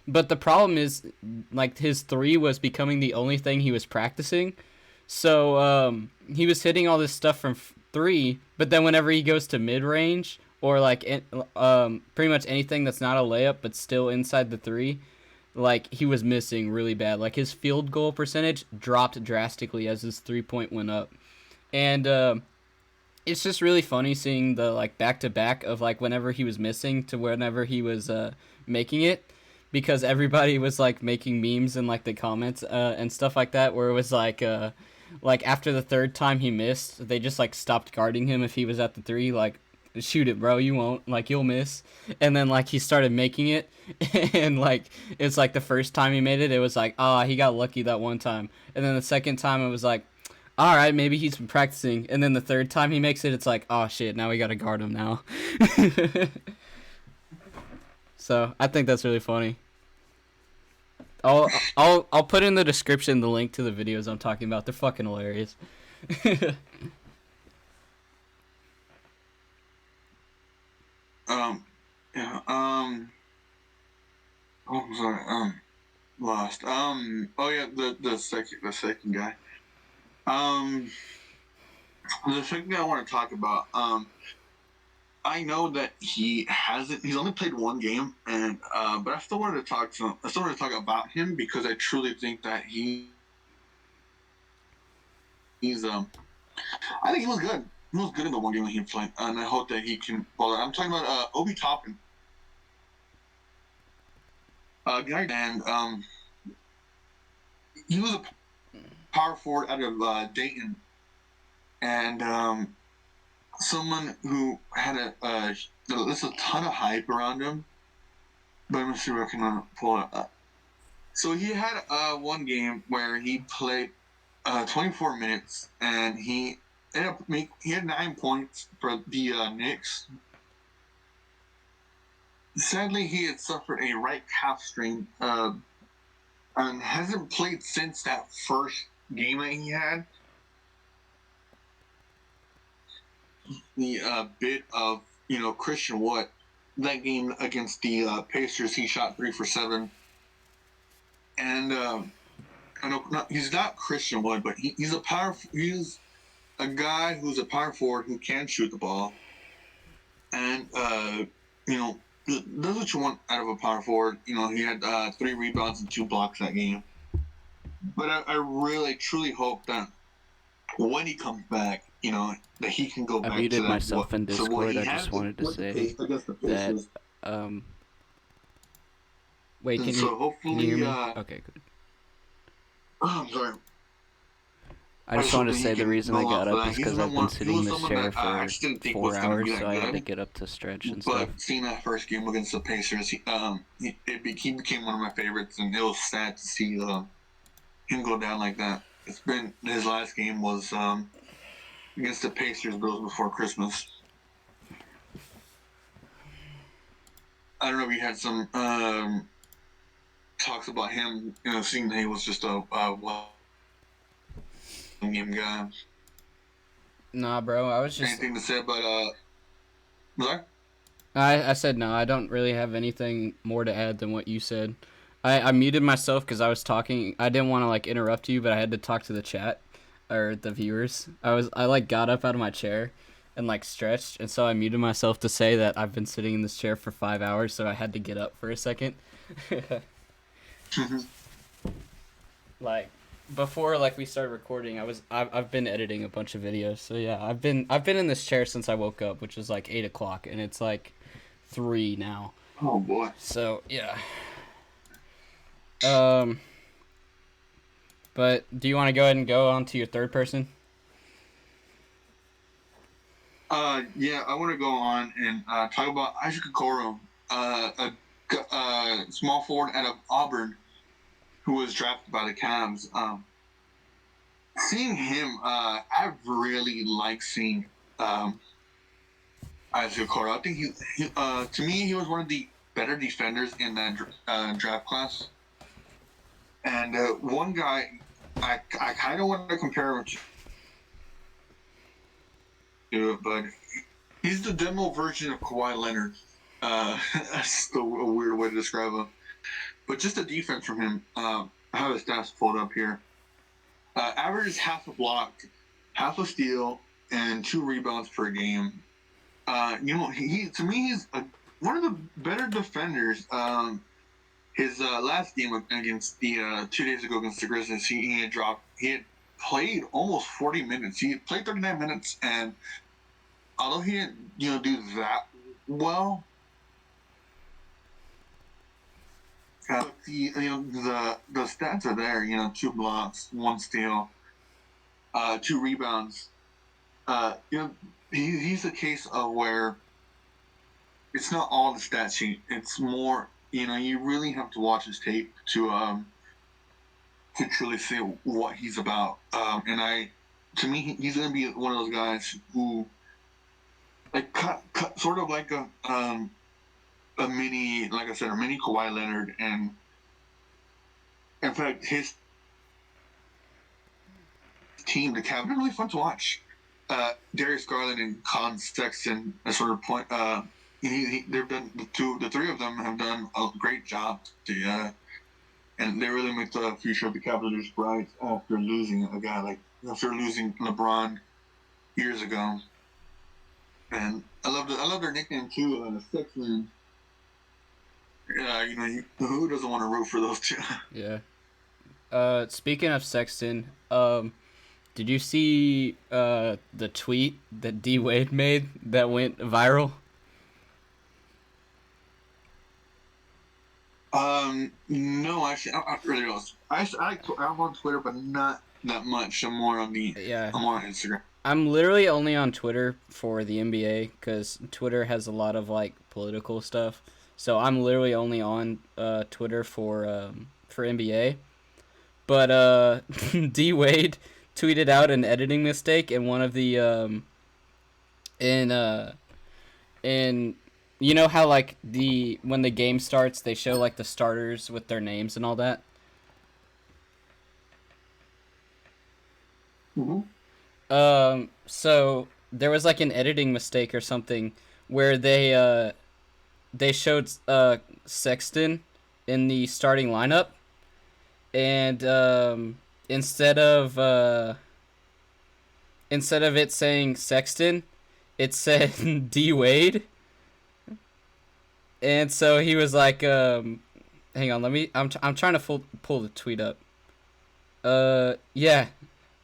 but the problem is like his 3 was becoming the only thing he was practicing. So he was hitting all this stuff from 3, but then whenever he goes to mid-range or like pretty much anything that's not a layup but still inside the 3, like he was missing really bad. Like his field goal percentage dropped drastically as his 3-point went up. And it's just really funny seeing the like back-to-back of like whenever he was missing to whenever he was making it, because everybody was like making memes in like the comments and stuff like that, where it was like after the 3rd time he missed, they just like stopped guarding him if he was at the 3, like shoot it, bro, you won't, like you'll miss. And then like he started making it, and like it's like the first time he made it, it was like, he got lucky that one time. And then the second time it was like, all right, maybe he's been practicing. And then the 3rd time he makes it, it's like, oh shit, now we gotta guard him now. So I think that's really funny. I'll put in the description the link to the videos I'm talking about. They're fucking hilarious. Oh, I'm sorry. Lost. Oh yeah, the second guy. The second guy I want to talk about. I know that he's only played 1 game, and but I still wanted to talk about him because I truly think that he's I think he was good. He was good in the 1 game that he played, and I hope that he can follow. I'm talking about Obi Toppin. Guy, and he was a power forward out of Dayton, and someone who had there's a ton of hype around him. But let me see if I can pull it up. So he had 1 game where he played 24 minutes, and he had 9 points for the Knicks. Sadly, he had suffered a right calf strain and hasn't played since that first game that he had. The bit of Christian Wood, that game against the Pacers, he shot 3 for 7, and I know he's not Christian Wood, but he's a guy who's a power forward who can shoot the ball, and that's what you want out of a power forward. He had 3 rebounds and 2 blocks that game. But I really, truly hope that when he comes back, that he can go back to that. I muted myself in Discord. I just wanted to say that. Wait, can you hear me? Okay, good. I'm sorry. I just wanted to say the reason I got up is He's because the I've been one- sitting in he was this someone chair that I for just didn't think 4 was gonna hours, be that so I had to good. get up to stretch and stuff. But seeing that first game against the Pacers, he became one of my favorites, and it was sad to see him go down like that. It's been his last game was against the Pacers, but it was before Christmas. I don't know if you had some talks about him, seeing that he was just a one-game guy. Nah, bro, I was just... Anything to say about sorry? I said no, I don't really have anything more to add than what you said. I muted myself because I was talking. I didn't want to, like, interrupt you, but I had to talk to the chat, or the viewers. I got up out of my chair and, like, stretched, and so I muted myself to say that I've been sitting in this chair for 5 hours, so I had to get up for a second. Like, before, like, we started recording, I've been editing a bunch of videos, so yeah, I've been in this chair since I woke up, which is like 8 o'clock, and it's like 3 now. Oh boy. So yeah. But do you want to go ahead and go on to your third person? Yeah, I want to go on and talk about Isaac Okoro, a small forward out of Auburn, who was drafted by the Cavs. Seeing him, I really like seeing Isaac Okoro. I think he to me, he was one of the better defenders in that draft class. And one guy, I kind of want to compare him to, but he's the demo version of Kawhi Leonard. That's a weird way to describe him. But just the defense from him, I have his stats pulled up here. Averages half a block, half a steal, and 2 rebounds per game. He to me, he's one of the better defenders. His last game against the 2 days ago against the Grizzlies, he had played almost 40 minutes. He had played 39 minutes, and although he didn't do that well, the stats are there. 2 blocks, 1 steal, 2 rebounds. He's a case of where it's not all the stat sheet. It's more, you really have to watch his tape to truly see what he's about. To me, he's going to be one of those guys who, like, cut sort of like a mini, like I said, a mini Kawhi Leonard, and in fact, his team, the Cavs, are really fun to watch. Darius Garland and Con Sexton, a sort of point. They've done the 3 of them have done a great job and they really make the future of the Cavaliers bright after losing after losing LeBron years ago. And I love their nickname too, the Sexton. Who doesn't want to root for those two? Yeah. Speaking of Sexton, did you see the tweet that DWade made that went viral? No, actually, I really don't. I'm on Twitter, but not that much. I'm more on Instagram. I'm literally only on Twitter for the NBA because Twitter has a lot of, like, political stuff. So I'm literally only on Twitter for NBA. But DWade tweeted out an editing mistake in one of the in you know how, like, when the game starts they show, like, the starters with their names and all that? Mm-hmm. So there was, like, an editing mistake or something where they showed Sexton in the starting lineup, and instead of it saying Sexton, it said DWade. And so he was like, hang on, I'm trying to pull the tweet up. Yeah.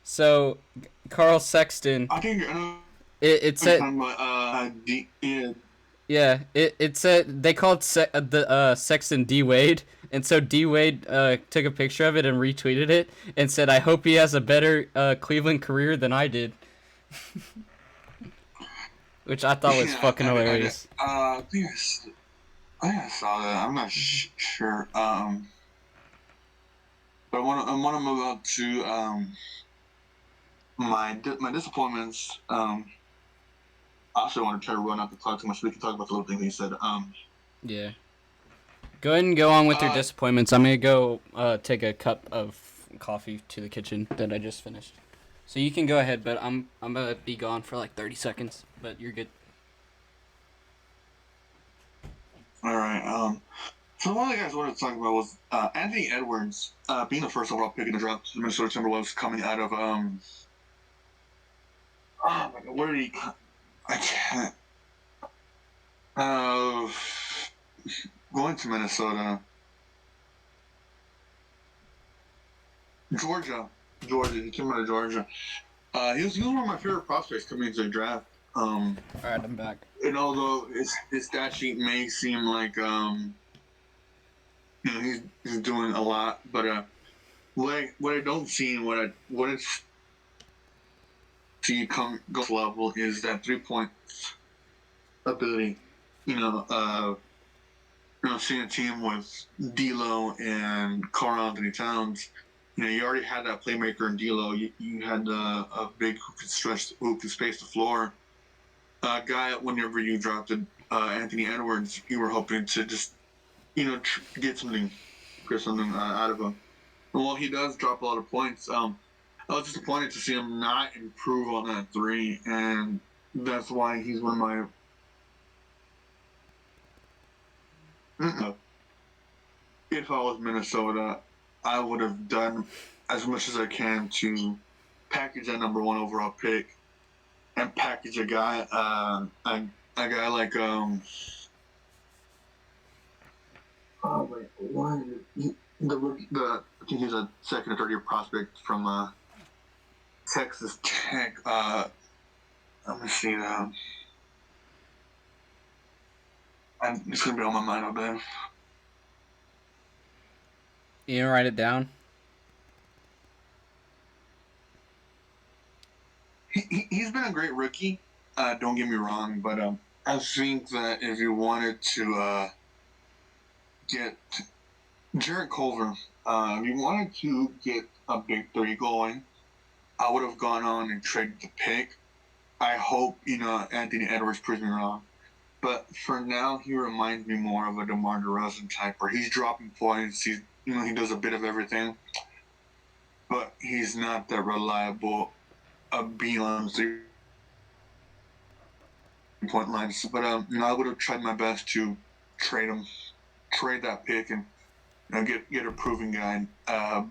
So Carl Sexton. I think it said. Yeah. Yeah, it said they called Sexton DWade, And so DWade took a picture of it and retweeted it and said, "I hope he has a better Cleveland career than I did," which I thought was fucking hilarious. I think I saw that. I'm not sure. But I want to move on to my disappointments. I also want to try to run out the clock too much so we can talk about the little thing he said. Yeah. Go ahead and go on with your disappointments. I'm gonna go take a cup of coffee to the kitchen that I just finished. So you can go ahead, but I'm gonna be gone for like 30 seconds. But you're good. All right. So one of the guys I wanted to talk about was Anthony Edwards being the first overall pick in the draft. The Minnesota Timberwolves coming out of oh my God, where did he? I can't. Going to Minnesota. Georgia. He came out of Georgia. He was one of my favorite prospects coming into the draft. All right, I'm back. And although his stat sheet may seem like he's doing a lot, but what I don't see and what I see go to level is that 3-point ability. Seeing a team with D'Lo and Karl Anthony Towns, you already had that playmaker in D'Lo. You had a big who could space the floor. Guy, whenever you drafted Anthony Edwards, you were hoping to just get something out of him. And while he does drop a lot of points, I was disappointed to see him not improve on that three, and that's why he's one of my. If I was Minnesota, I would have done as much as I can to package that number 1 overall pick and package a guy like I think he's a second or third year prospect from Texas Tech. Let me see that. And it's gonna be on my mind all day. You gonna write it down? He's been a great rookie. Don't get me wrong, but I think that if you wanted to get Jarrett Culver, if you wanted to get a big 3 going, I would have gone on and traded the pick. I hope Anthony Edwards proves me wrong. But for now, he reminds me more of a DeMar DeRozan type, where he's dropping points. He does a bit of everything, but he's not that reliable beyond 3-point lines. But I would have tried my best to trade that pick, and get a proven guy,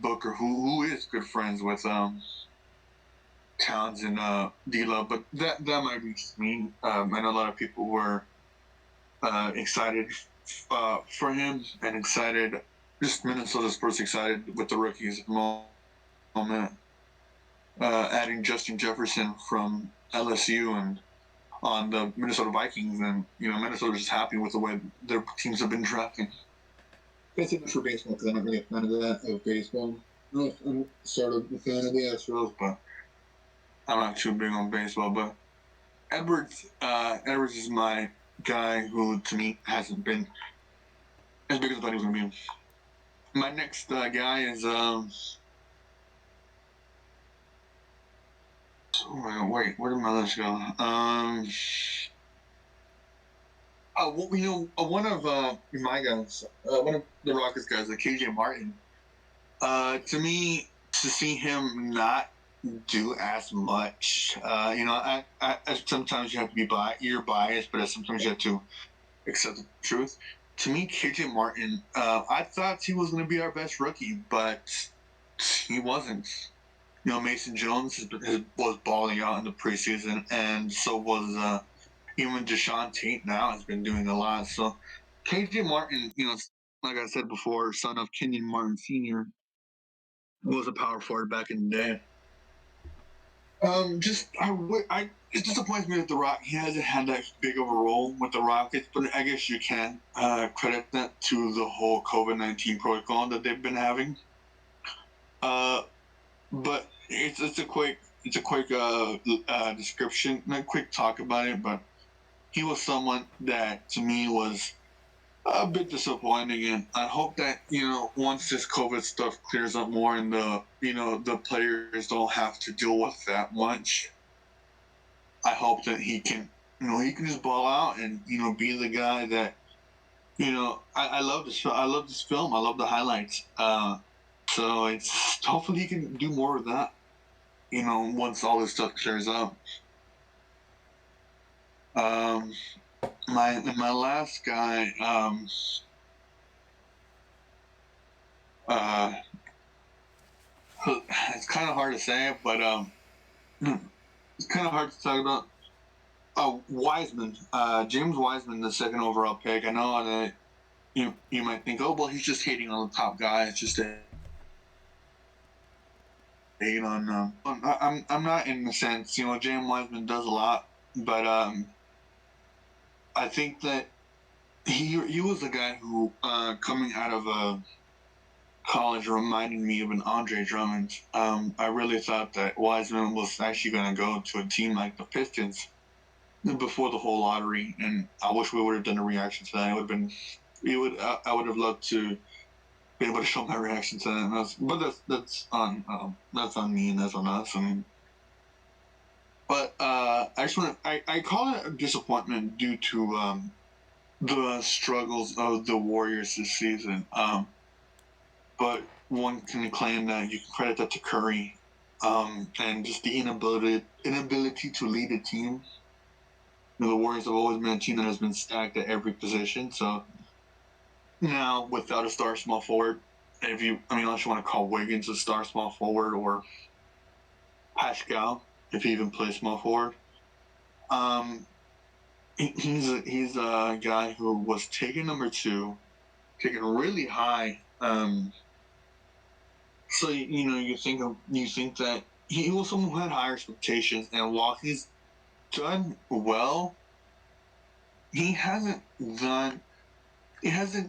Booker, who is good friends with Towns and D'Lo. But that might be just me. I know a lot of people were excited for him, and excited, just Minnesota Spurs excited with the rookies at the moment. Adding Justin Jefferson from LSU and on the Minnesota Vikings, and Minnesota's just happy with the way their teams have been drafting. That's it for baseball, because I'm not really a fan of baseball. I'm sort of a fan of the Astros, but I'm not too big on baseball. But Edwards is my guy who, to me, hasn't been as big as I thought he was going to be. My next guy is wait, where did my list go? One of my guys, one of the Rockets guys, KJ Martin. To me, to see him not do as much, I sometimes you have to be you're biased, but sometimes you have to accept the truth. To me, KJ Martin, I thought he was going to be our best rookie, but he wasn't. Mason Jones was balling out in the preseason, and so was even Jae'Sean Tate now has been doing a lot. So KJ Martin, like I said before, son of Kenyon Martin Sr., was a power forward back in the day. it disappoints me that he hasn't had that big of a role with the Rockets, but I guess you can credit that to the whole COVID-19 protocol that they've been having. But it's a quick description, not quick talk about it, but he was someone that to me was a bit disappointing, and I hope that once this COVID stuff clears up more and the players don't have to deal with that much, I hope that he can just ball out and be the guy that I love this film. I love the highlights. So it's hopefully he can do more of that. Once all this stuff clears up. My last guy. It's kind of hard to say, but it's kind of hard to talk about. Wiseman, James Wiseman, the second overall pick. I know that you might think, oh well, he's just hating on the top guy. It's just hating on. I'm not in the sense. James Wiseman does a lot, but I think that he was a guy who coming out of college reminding me of an Andre Drummond. I really thought that Wiseman was actually going to go to a team like the Pistons before the whole lottery, and I wish we would have done a reaction to that. It would have been, I would have loved to be able to show my reaction to that. But that's on me and that's on us. But I just want to, I call it a disappointment due to the struggles of the Warriors this season. But one can claim that you can credit that to Curry, and just the inability to lead a team. The Warriors have always been a team that has been stacked at every position. So now, without a star small forward, unless you want to call Wiggins a star small forward or Pascal, if he even plays small forward, he's a guy who was taken number 2, taken really high. So you think that he was someone who had higher expectations, and while he's done well, he hasn't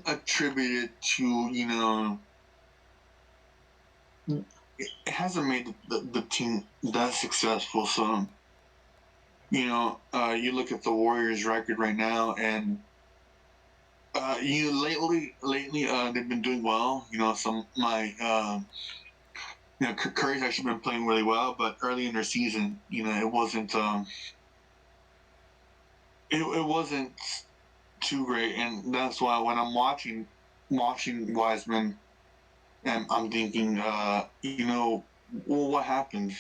attributed to it hasn't made the team that successful. So you look at the Warriors record right now, and lately they've been doing well. Curry's actually been playing really well, but early in their season, it wasn't it wasn't too great, and that's why when I'm watching Wiseman, and I'm thinking, well, what happened?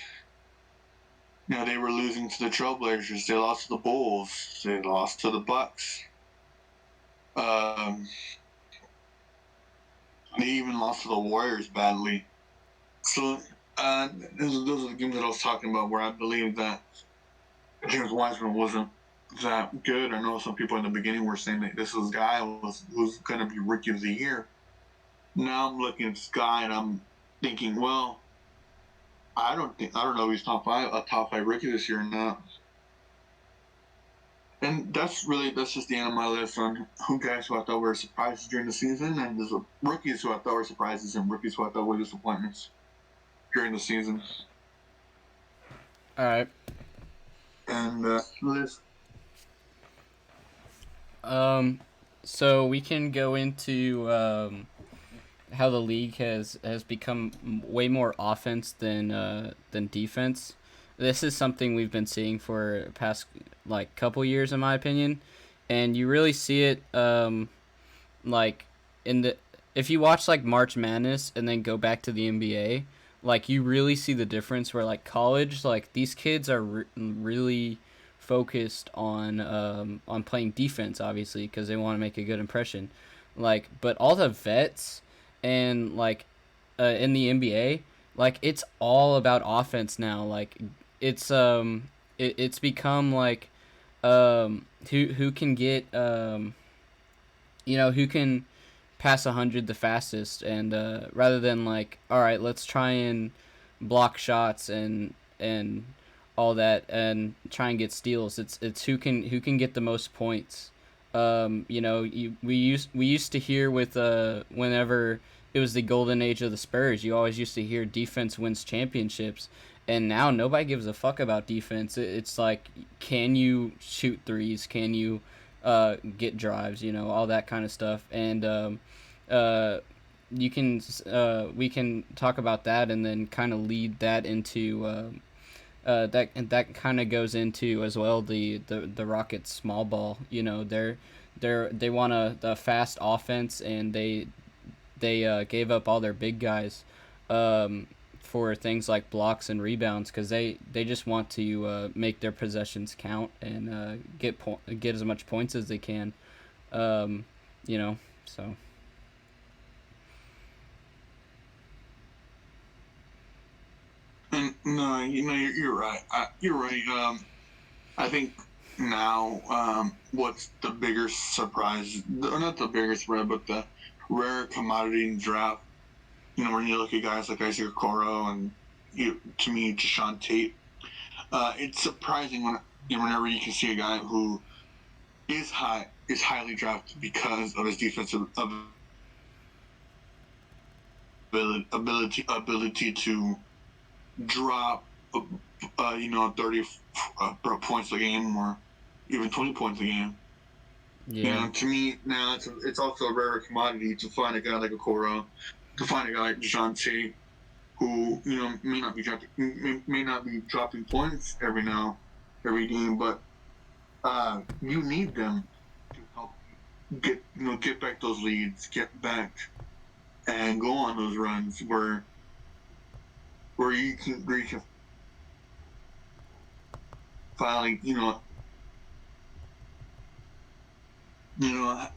They were losing to the Trailblazers. They lost to the Bulls. They lost to the Bucks. They even lost to the Warriors badly. So those are the games that I was talking about where I believe that James Wiseman wasn't that good. I know some people in the beginning were saying that this was guy who's going to be Rookie of the Year. Now I'm looking at this guy and I'm thinking, well, I don't know if he's a top 5 rookie this year or not. And that's just the end of my list on who guys who I thought were surprises during the season, and there's rookies who I thought were surprises and rookies who I thought were disappointments during the season. All right. And list. So we can go into how the league has become way more offense than defense. This is something we've been seeing for the past couple years, in my opinion, and you really see it if you watch March Madness and then go back to the NBA, you really see the difference where college, these kids are really focused on playing defense, obviously, because they want to make a good impression. But all the vets and in the NBA, it's all about offense now. It's it's become who can get who can pass 100 the fastest, and rather than all right, let's try and block shots and all that and try and get steals. It's who can get the most points. You know, we used to hear with whenever it was the golden age of the Spurs, you always used to hear defense wins championships, and now nobody gives a fuck about defense. It's like, can you shoot threes? Can you get drives? You know, all that kind of stuff. And you can we can talk about that and then kind of lead that into that kind of goes into as well the Rockets small ball. You know, they want a fast offense, and they gave up all their big guys for things like blocks and rebounds, because they just want to make their possessions count and get as much points as they can. You know, so. No, you're right. You're right. I think now, what's the bigger surprise? Or not the biggest surprise, but the rare commodity in the draft. You know, when you look at guys like Isaac Okoro and to me, Jae'Sean Tate, it's surprising whenever you can see a guy who is highly drafted because of his defensive ability to drop 30 points a game or even 20 points a game. Yeah. You know, to me now it's also a rare commodity to find a guy like Okoro, to find a guy like Jae'Sean Tate, who may not be dropping points every game, but you need them to help get back those leads, get back and go on those runs where you can finally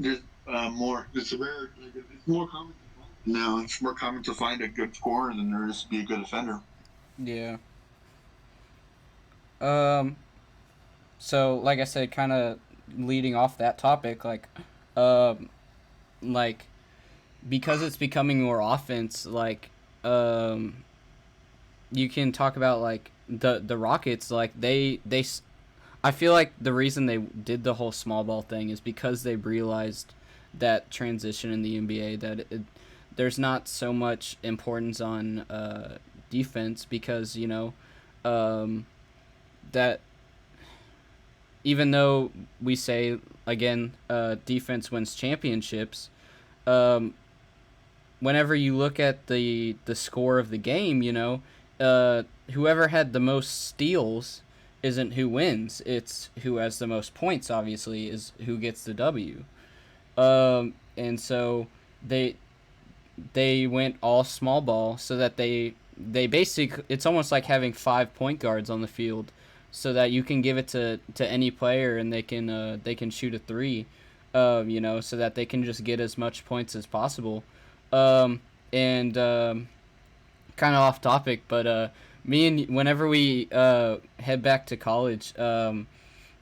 there's more. It's more common now. It's more common to find a good scorer than there is to be a good defender. Yeah. So like I said, kind of leading off that topic, like because it's becoming more offense, like you can talk about like the Rockets, like they I feel like the reason they did the whole small ball thing is because they realized that transition in the NBA, that there's not so much importance on defense, because that even though we say again defense wins championships, whenever you look at the score of the game, whoever had the most steals isn't who wins. It's who has the most points, obviously, is who gets the W. And so they went all small ball so that they basically, it's almost like having 5 point guards on the field, so that you can give it to any player and they can shoot a three, so that they can just get as much points as possible. And kind of off topic, but whenever we head back to college,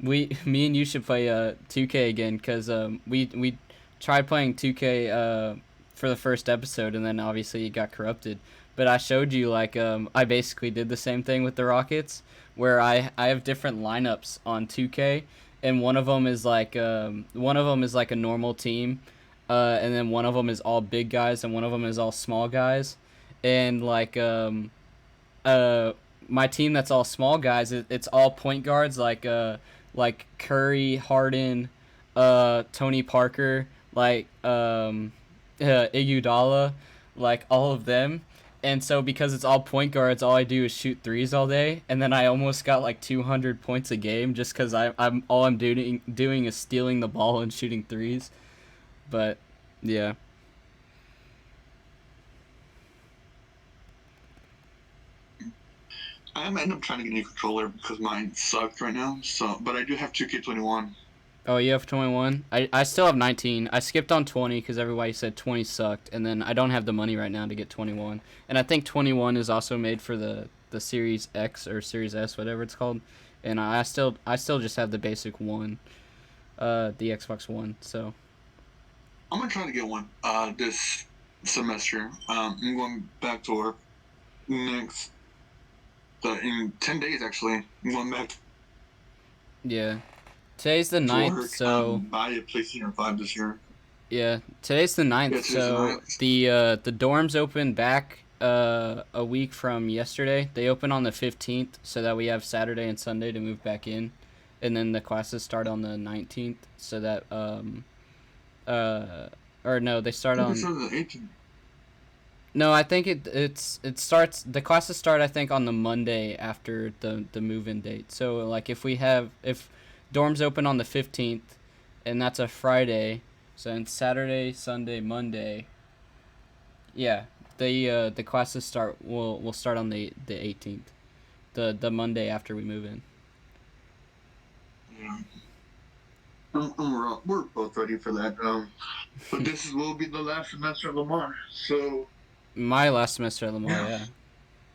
me and you should play 2K again, because we tried playing 2K for the first episode, and then obviously it got corrupted. But I showed you, like, I basically did the same thing with the Rockets, where I have different lineups on 2K, and one of them is like a normal team, and then one of them is all big guys, and one of them is all small guys. And like my team that's all small guys, it's all point guards, like Curry, Harden, Tony Parker, like Iguodala, like all of them. And so because it's all point guards, all I do is shoot threes all day, and then I almost got like 200 points a game just because I'm doing is stealing the ball and shooting threes. But yeah. I end up trying to get a new controller because mine sucked right now. But I do have 2K21. Oh, you have 21? I still have 19. I skipped on 20 because everybody said 20 sucked, and then I don't have the money right now to get 21. And I think 21 is also made for the Series X or Series S, whatever it's called. And I still just have the basic one, the Xbox One. So I'm gonna try to get one this semester. I'm going back to work next in 10 days actually. I'm going back Yeah. Today's the to 9th, work. so Buy a PlayStation 5 this year. yeah, today's the 9th, Yeah, today's the so 9th. the dorms open back a week from yesterday. They open on the 15th, so that we have Saturday and Sunday to move back in, and then the classes start on the 19th, so that or no, they start on. It's on the 18th. No, I think it starts. The classes start, I think, on the Monday after the move-in date. So like if dorms open on the 15th, and that's a Friday, so it's Saturday, Sunday, Monday. Yeah, the classes will start on the 18th, the Monday after we move in. Yeah. We're both ready for that. But this will be the last semester of Lamar, so. My last semester at Lamar, yeah.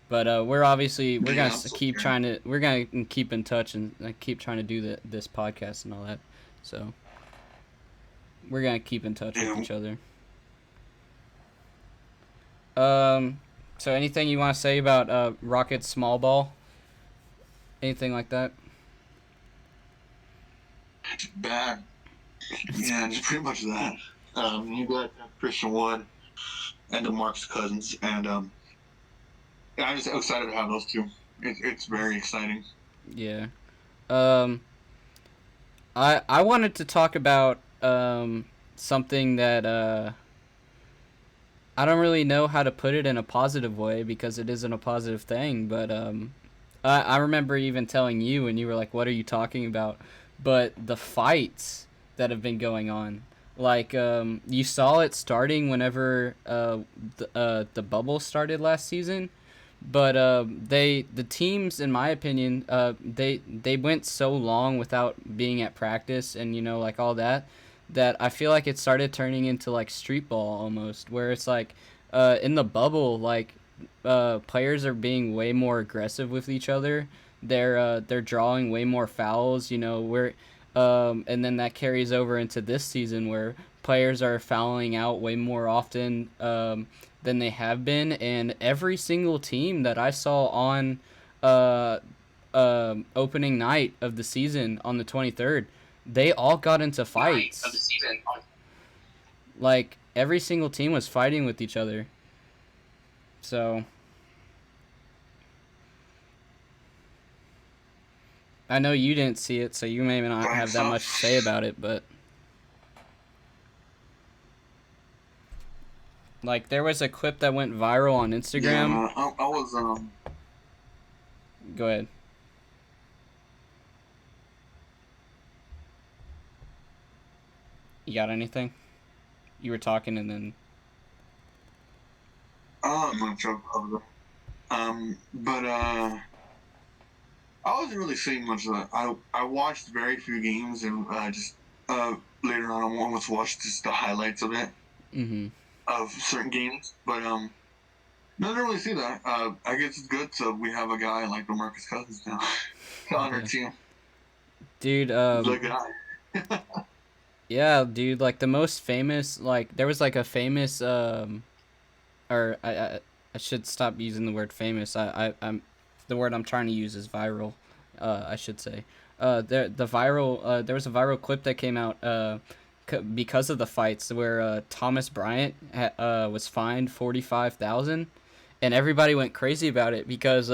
But we're gonna we're gonna keep in touch and keep trying to do this podcast and all that. So we're gonna keep in touch with each other. So anything you want to say about Rockets small ball? Anything like that? It's bad. Yeah, just pretty much that. You got Christian Wood and DeMarcus Cousins, and yeah, I'm just excited to have those two. It's very exciting. Yeah. I wanted to talk about something that I don't really know how to put it in a positive way because it isn't a positive thing, but I remember even telling you and you were like, "What are you talking about?" But the fights that have been going on, like you saw it starting whenever the bubble started last season, but the teams, in my opinion, they went so long without being at practice and like all that I feel like it started turning into like street ball almost, where it's like in the bubble, like players are being way more aggressive with each other. They're drawing way more fouls, where and then that carries over into this season where players are fouling out way more often than they have been, and every single team that I saw on opening night of the season on the 23rd, they all got into fights. Like every single team was fighting with each other. So I know you didn't see it, so you may not have that much to say about it, but like there was a clip that went viral on Instagram. Yeah, I was Go ahead. You got anything? You were talking and then. I'm not sure of that. But I wasn't really seeing much of that. I watched very few games and just later on I almost watched just the highlights of it. Mm-hmm. Of certain games, but no, I didn't really see that. I guess it's good, so we have a guy like DeMarcus Cousins now on our team. Dude, the guy. Yeah, dude, like the most famous, like there was like a famous or I should stop using the word famous. I'm the word I'm trying to use is viral. I should say. There was a viral clip that came out because of the fights where Thomas Bryant was fined $45,000, and everybody went crazy about it because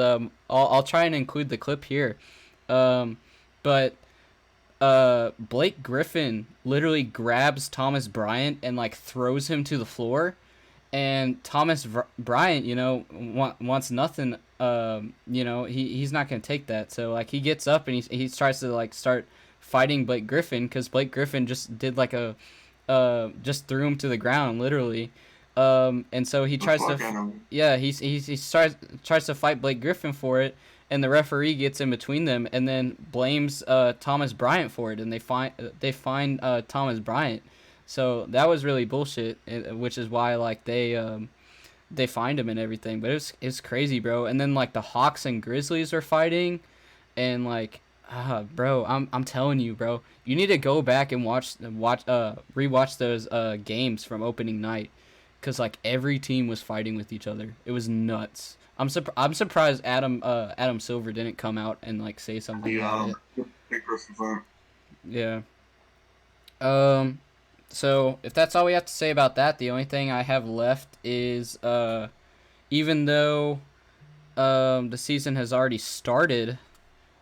I'll try and include the clip here, but Blake Griffin literally grabs Thomas Bryant and like throws him to the floor, and Thomas Bryant, wants nothing. He's not gonna take that. So like he gets up and he tries to like start fighting Blake Griffin because Blake Griffin just did like just threw him to the ground literally. And so he tries to he tries to fight Blake Griffin for it, and the referee gets in between them and then blames Thomas Bryant for it, and they fine Thomas Bryant. So that was really bullshit, which is why like they fined him and everything. But it's crazy, bro. And then like the Hawks and Grizzlies are fighting, and like bro, I'm telling you, bro, you need to go back and rewatch those games from opening night, cause like every team was fighting with each other. It was nuts. I'm surprised Adam Silver didn't come out and like say something about it. Yeah. So if that's all we have to say about that, the only thing I have left is even though the season has already started,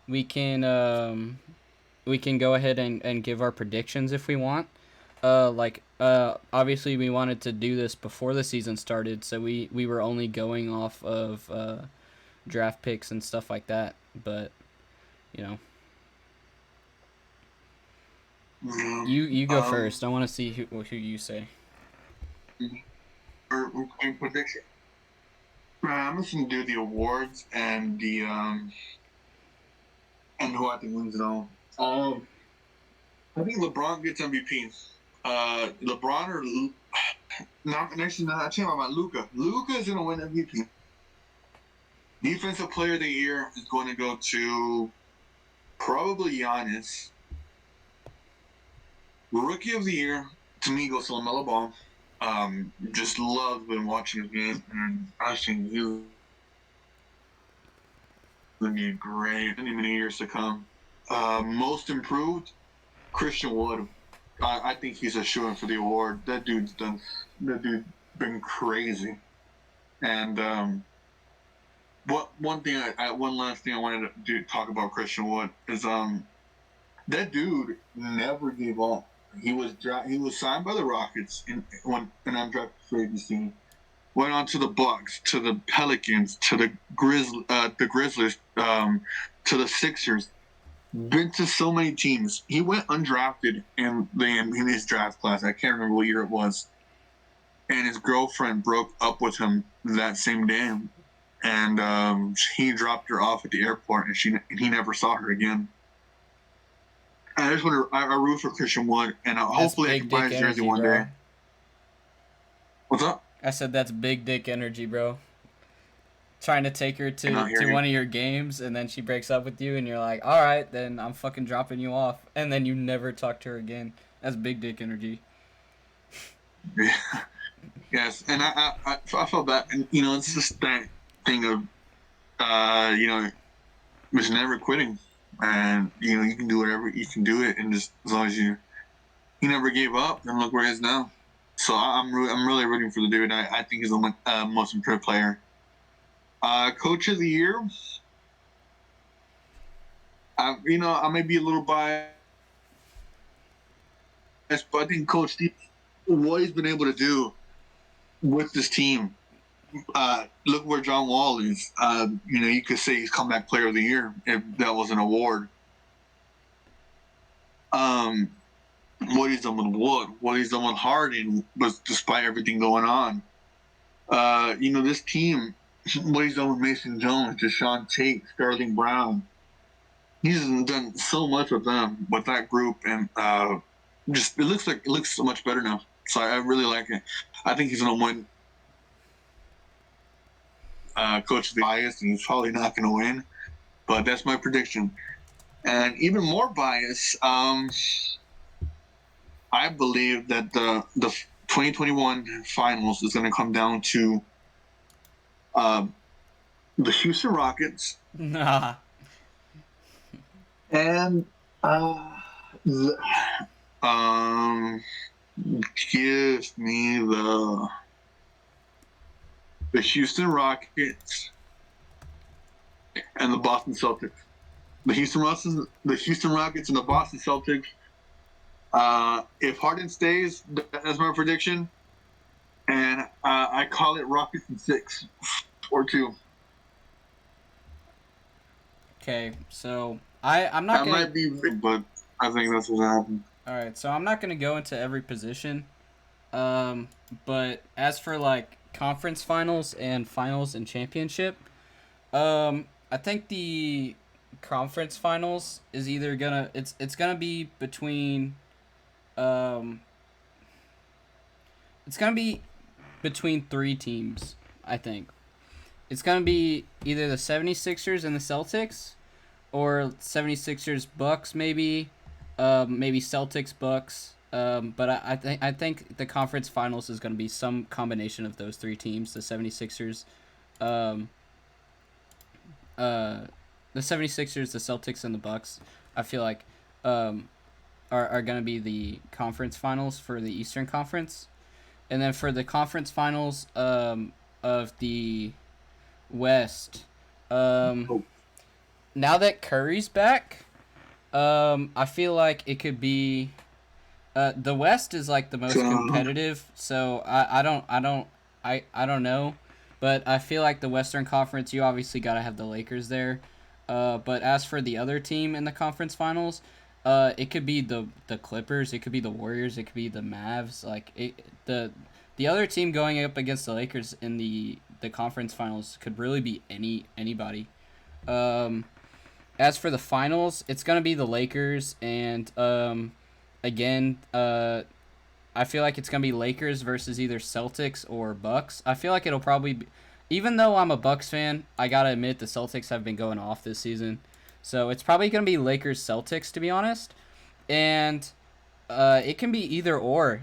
we can go ahead and give our predictions if we want. Obviously we wanted to do this before the season started, so we were only going off of draft picks and stuff like that, but you know. You go first. I want to see who you say. Prediction. I'm just gonna do the awards and the and who I think wins it all. I think LeBron gets MVP. LeBron or not talking about Luka. Luka is gonna win MVP. Defensive Player of the Year is going to go to probably Giannis. Rookie of the Year to me goes to Lamello Ball. Just love been watching his game, and I think he's gonna be great many years to come. Most improved, Christian Wood. I think he's a shoo-in for the award. That dude's been crazy. And one last thing I wanted to talk about Christian Wood is that dude never gave up. He was signed by the Rockets when undrafted free agency. Went on to the Bucks, to the Pelicans, to the Grizzlies, to the Sixers. Been to so many teams. He went undrafted in his draft class. I can't remember what year it was. And his girlfriend broke up with him that same day, and he dropped her off at the airport, and he never saw her again. I just want to I root for Christian Wood, and hopefully I can buy his jersey one day. What's up? I said that's big dick energy, bro. Trying to take her to one of your games, and then she breaks up with you, and you're like, all right, then I'm fucking dropping you off, and then you never talk to her again. That's big dick energy. Yeah. Yes, and I felt bad, and it's just that thing of just never quitting, and you can do whatever, you can do it, and just as long as he never gave up, and look where he is now. So I'm really rooting for the dude. I think he's the most improved player. Coach of the Year. I may be a little biased, but I think Coach Steve, what he's been able to do with this team. Look where John Wall is. You could say he's comeback player of the year if that was an award. What he's done with Wood, what he's done with Harden, was despite everything going on. This team, what he's done with Mason Jones, Jae'Sean Tate, Sterling Brown. He's done so much with them, with that group, and it looks so much better now. So I really like it. I think he's gonna win. Coach the bias, and he's probably not gonna win, but that's my prediction. And even more bias, I believe that the 2021 finals is gonna come down to the Houston Rockets. Nah. And give me the Houston Rockets and the Boston Celtics. The Houston Rockets and the Boston Celtics. If Harden stays, that's my prediction. And I call it Rockets in 6 or 2. Okay, so I'm not gonna... might be, but I think that's what's happening. All right, so I'm not gonna go into every position, but as for like conference finals and championship, I think the conference finals is either gonna it's gonna be between it's gonna be between 3 teams. I think it's gonna be either the 76ers and the Celtics, or 76ers Bucks maybe Celtics Bucks. But I think the conference finals is going to be some combination of those 3 teams, the 76ers, the 76ers, the Celtics, and the Bucks, I feel like are going to be the conference finals for the Eastern Conference. And then for the conference finals of the West, now that Curry's back, I feel like it could be the West is like the most competitive, so I don't know, but I feel like the Western Conference, you obviously got to have the Lakers there. But as for the other team in the conference finals, it could be the Clippers, it could be the Warriors, it could be the Mavs. Like the other team going up against the Lakers in the conference finals could really be anybody. As for the finals, it's gonna be the Lakers, and again, I feel like it's gonna be Lakers versus either Celtics or Bucks. I feel like it'll probably be, even though I'm a Bucks fan, I gotta admit the Celtics have been going off this season. So it's probably going to be Lakers-Celtics, to be honest. And it can be either or.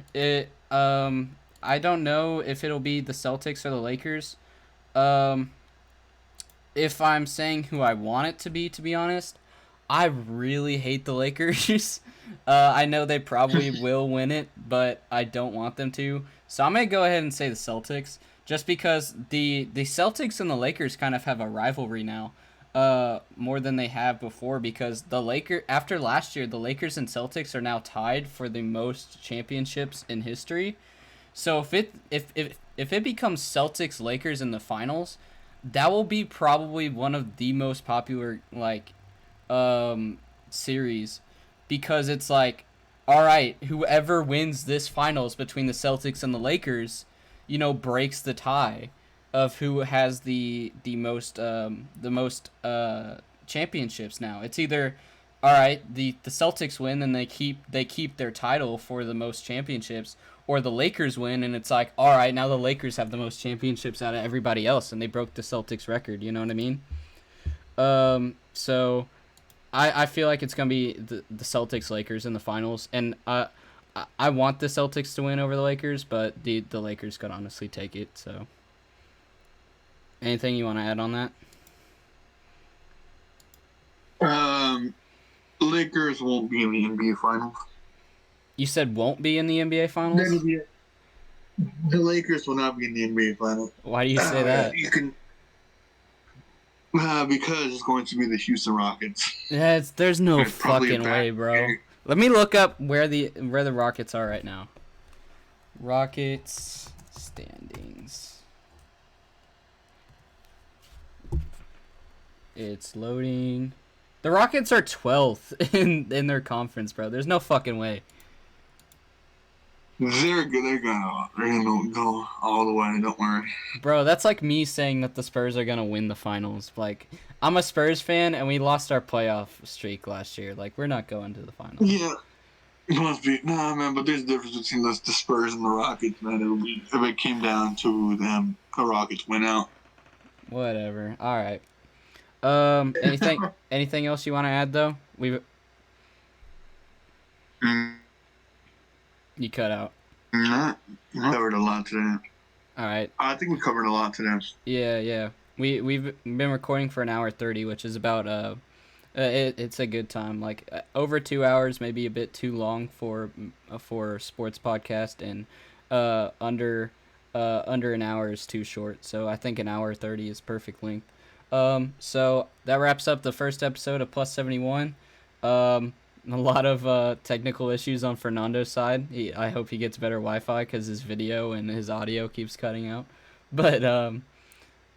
I don't know if it'll be the Celtics or the Lakers. If I'm saying who I want it to be honest, I really hate the Lakers. I know they probably will win it, but I don't want them to. So I'm going to go ahead and say the Celtics, just because the Celtics and the Lakers kind of have a rivalry now. More than they have before, because after last year, the Lakers and Celtics are now tied for the most championships in history. So if it becomes Celtics Lakers in the finals, that will be probably one of the most popular series, because it's like, all right, whoever wins this finals between the Celtics and the Lakers, breaks the tie of who has the most championships now. It's either, all right, the Celtics win and they keep their title for the most championships, or the Lakers win and it's like, all right, now the Lakers have the most championships out of everybody else and they broke the Celtics record. You know what I mean? So I feel like it's gonna be the Celtics Lakers in the finals, and I want the Celtics to win over the Lakers, but the Lakers could honestly take it. So. Anything you want to add on that? Lakers won't be in the NBA Finals. You said won't be in the NBA Finals? The Lakers will not be in the NBA Finals. Why do you say that? You can because it's going to be the Houston Rockets. Yeah, there's no fucking way, bro. Let me look up where the Rockets are right now. Rockets standings. It's loading. The Rockets are 12th in their conference, bro. There's no fucking way. They're gonna go all the way. Don't worry, bro. That's like me saying that the Spurs are gonna win the finals. Like, I'm a Spurs fan, and we lost our playoff streak last year. Like, we're not going to the finals. Yeah, it must be. Nah, man. But there's a difference between the Spurs and the Rockets, man. It would be if it came down to them. The Rockets win out. Whatever. All right. Anything else you want to add though? You cut out. We covered a lot today. All right. I think we covered a lot today. Yeah. We've been recording for an hour 30, which is about it's a good time. Like over 2 hours, maybe a bit too long for a sports podcast, and under an hour is too short. So I think an hour 30 is perfect length. So that wraps up the first episode of Plus 71. A lot of technical issues on Fernando's side. I hope he gets better Wi-Fi because his video and his audio keeps cutting out. But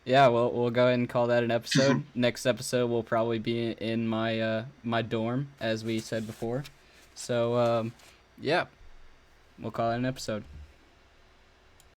yeah, we'll go ahead and call that an episode. Next episode will probably be in my my dorm, as we said before. So yeah, we'll call it an episode.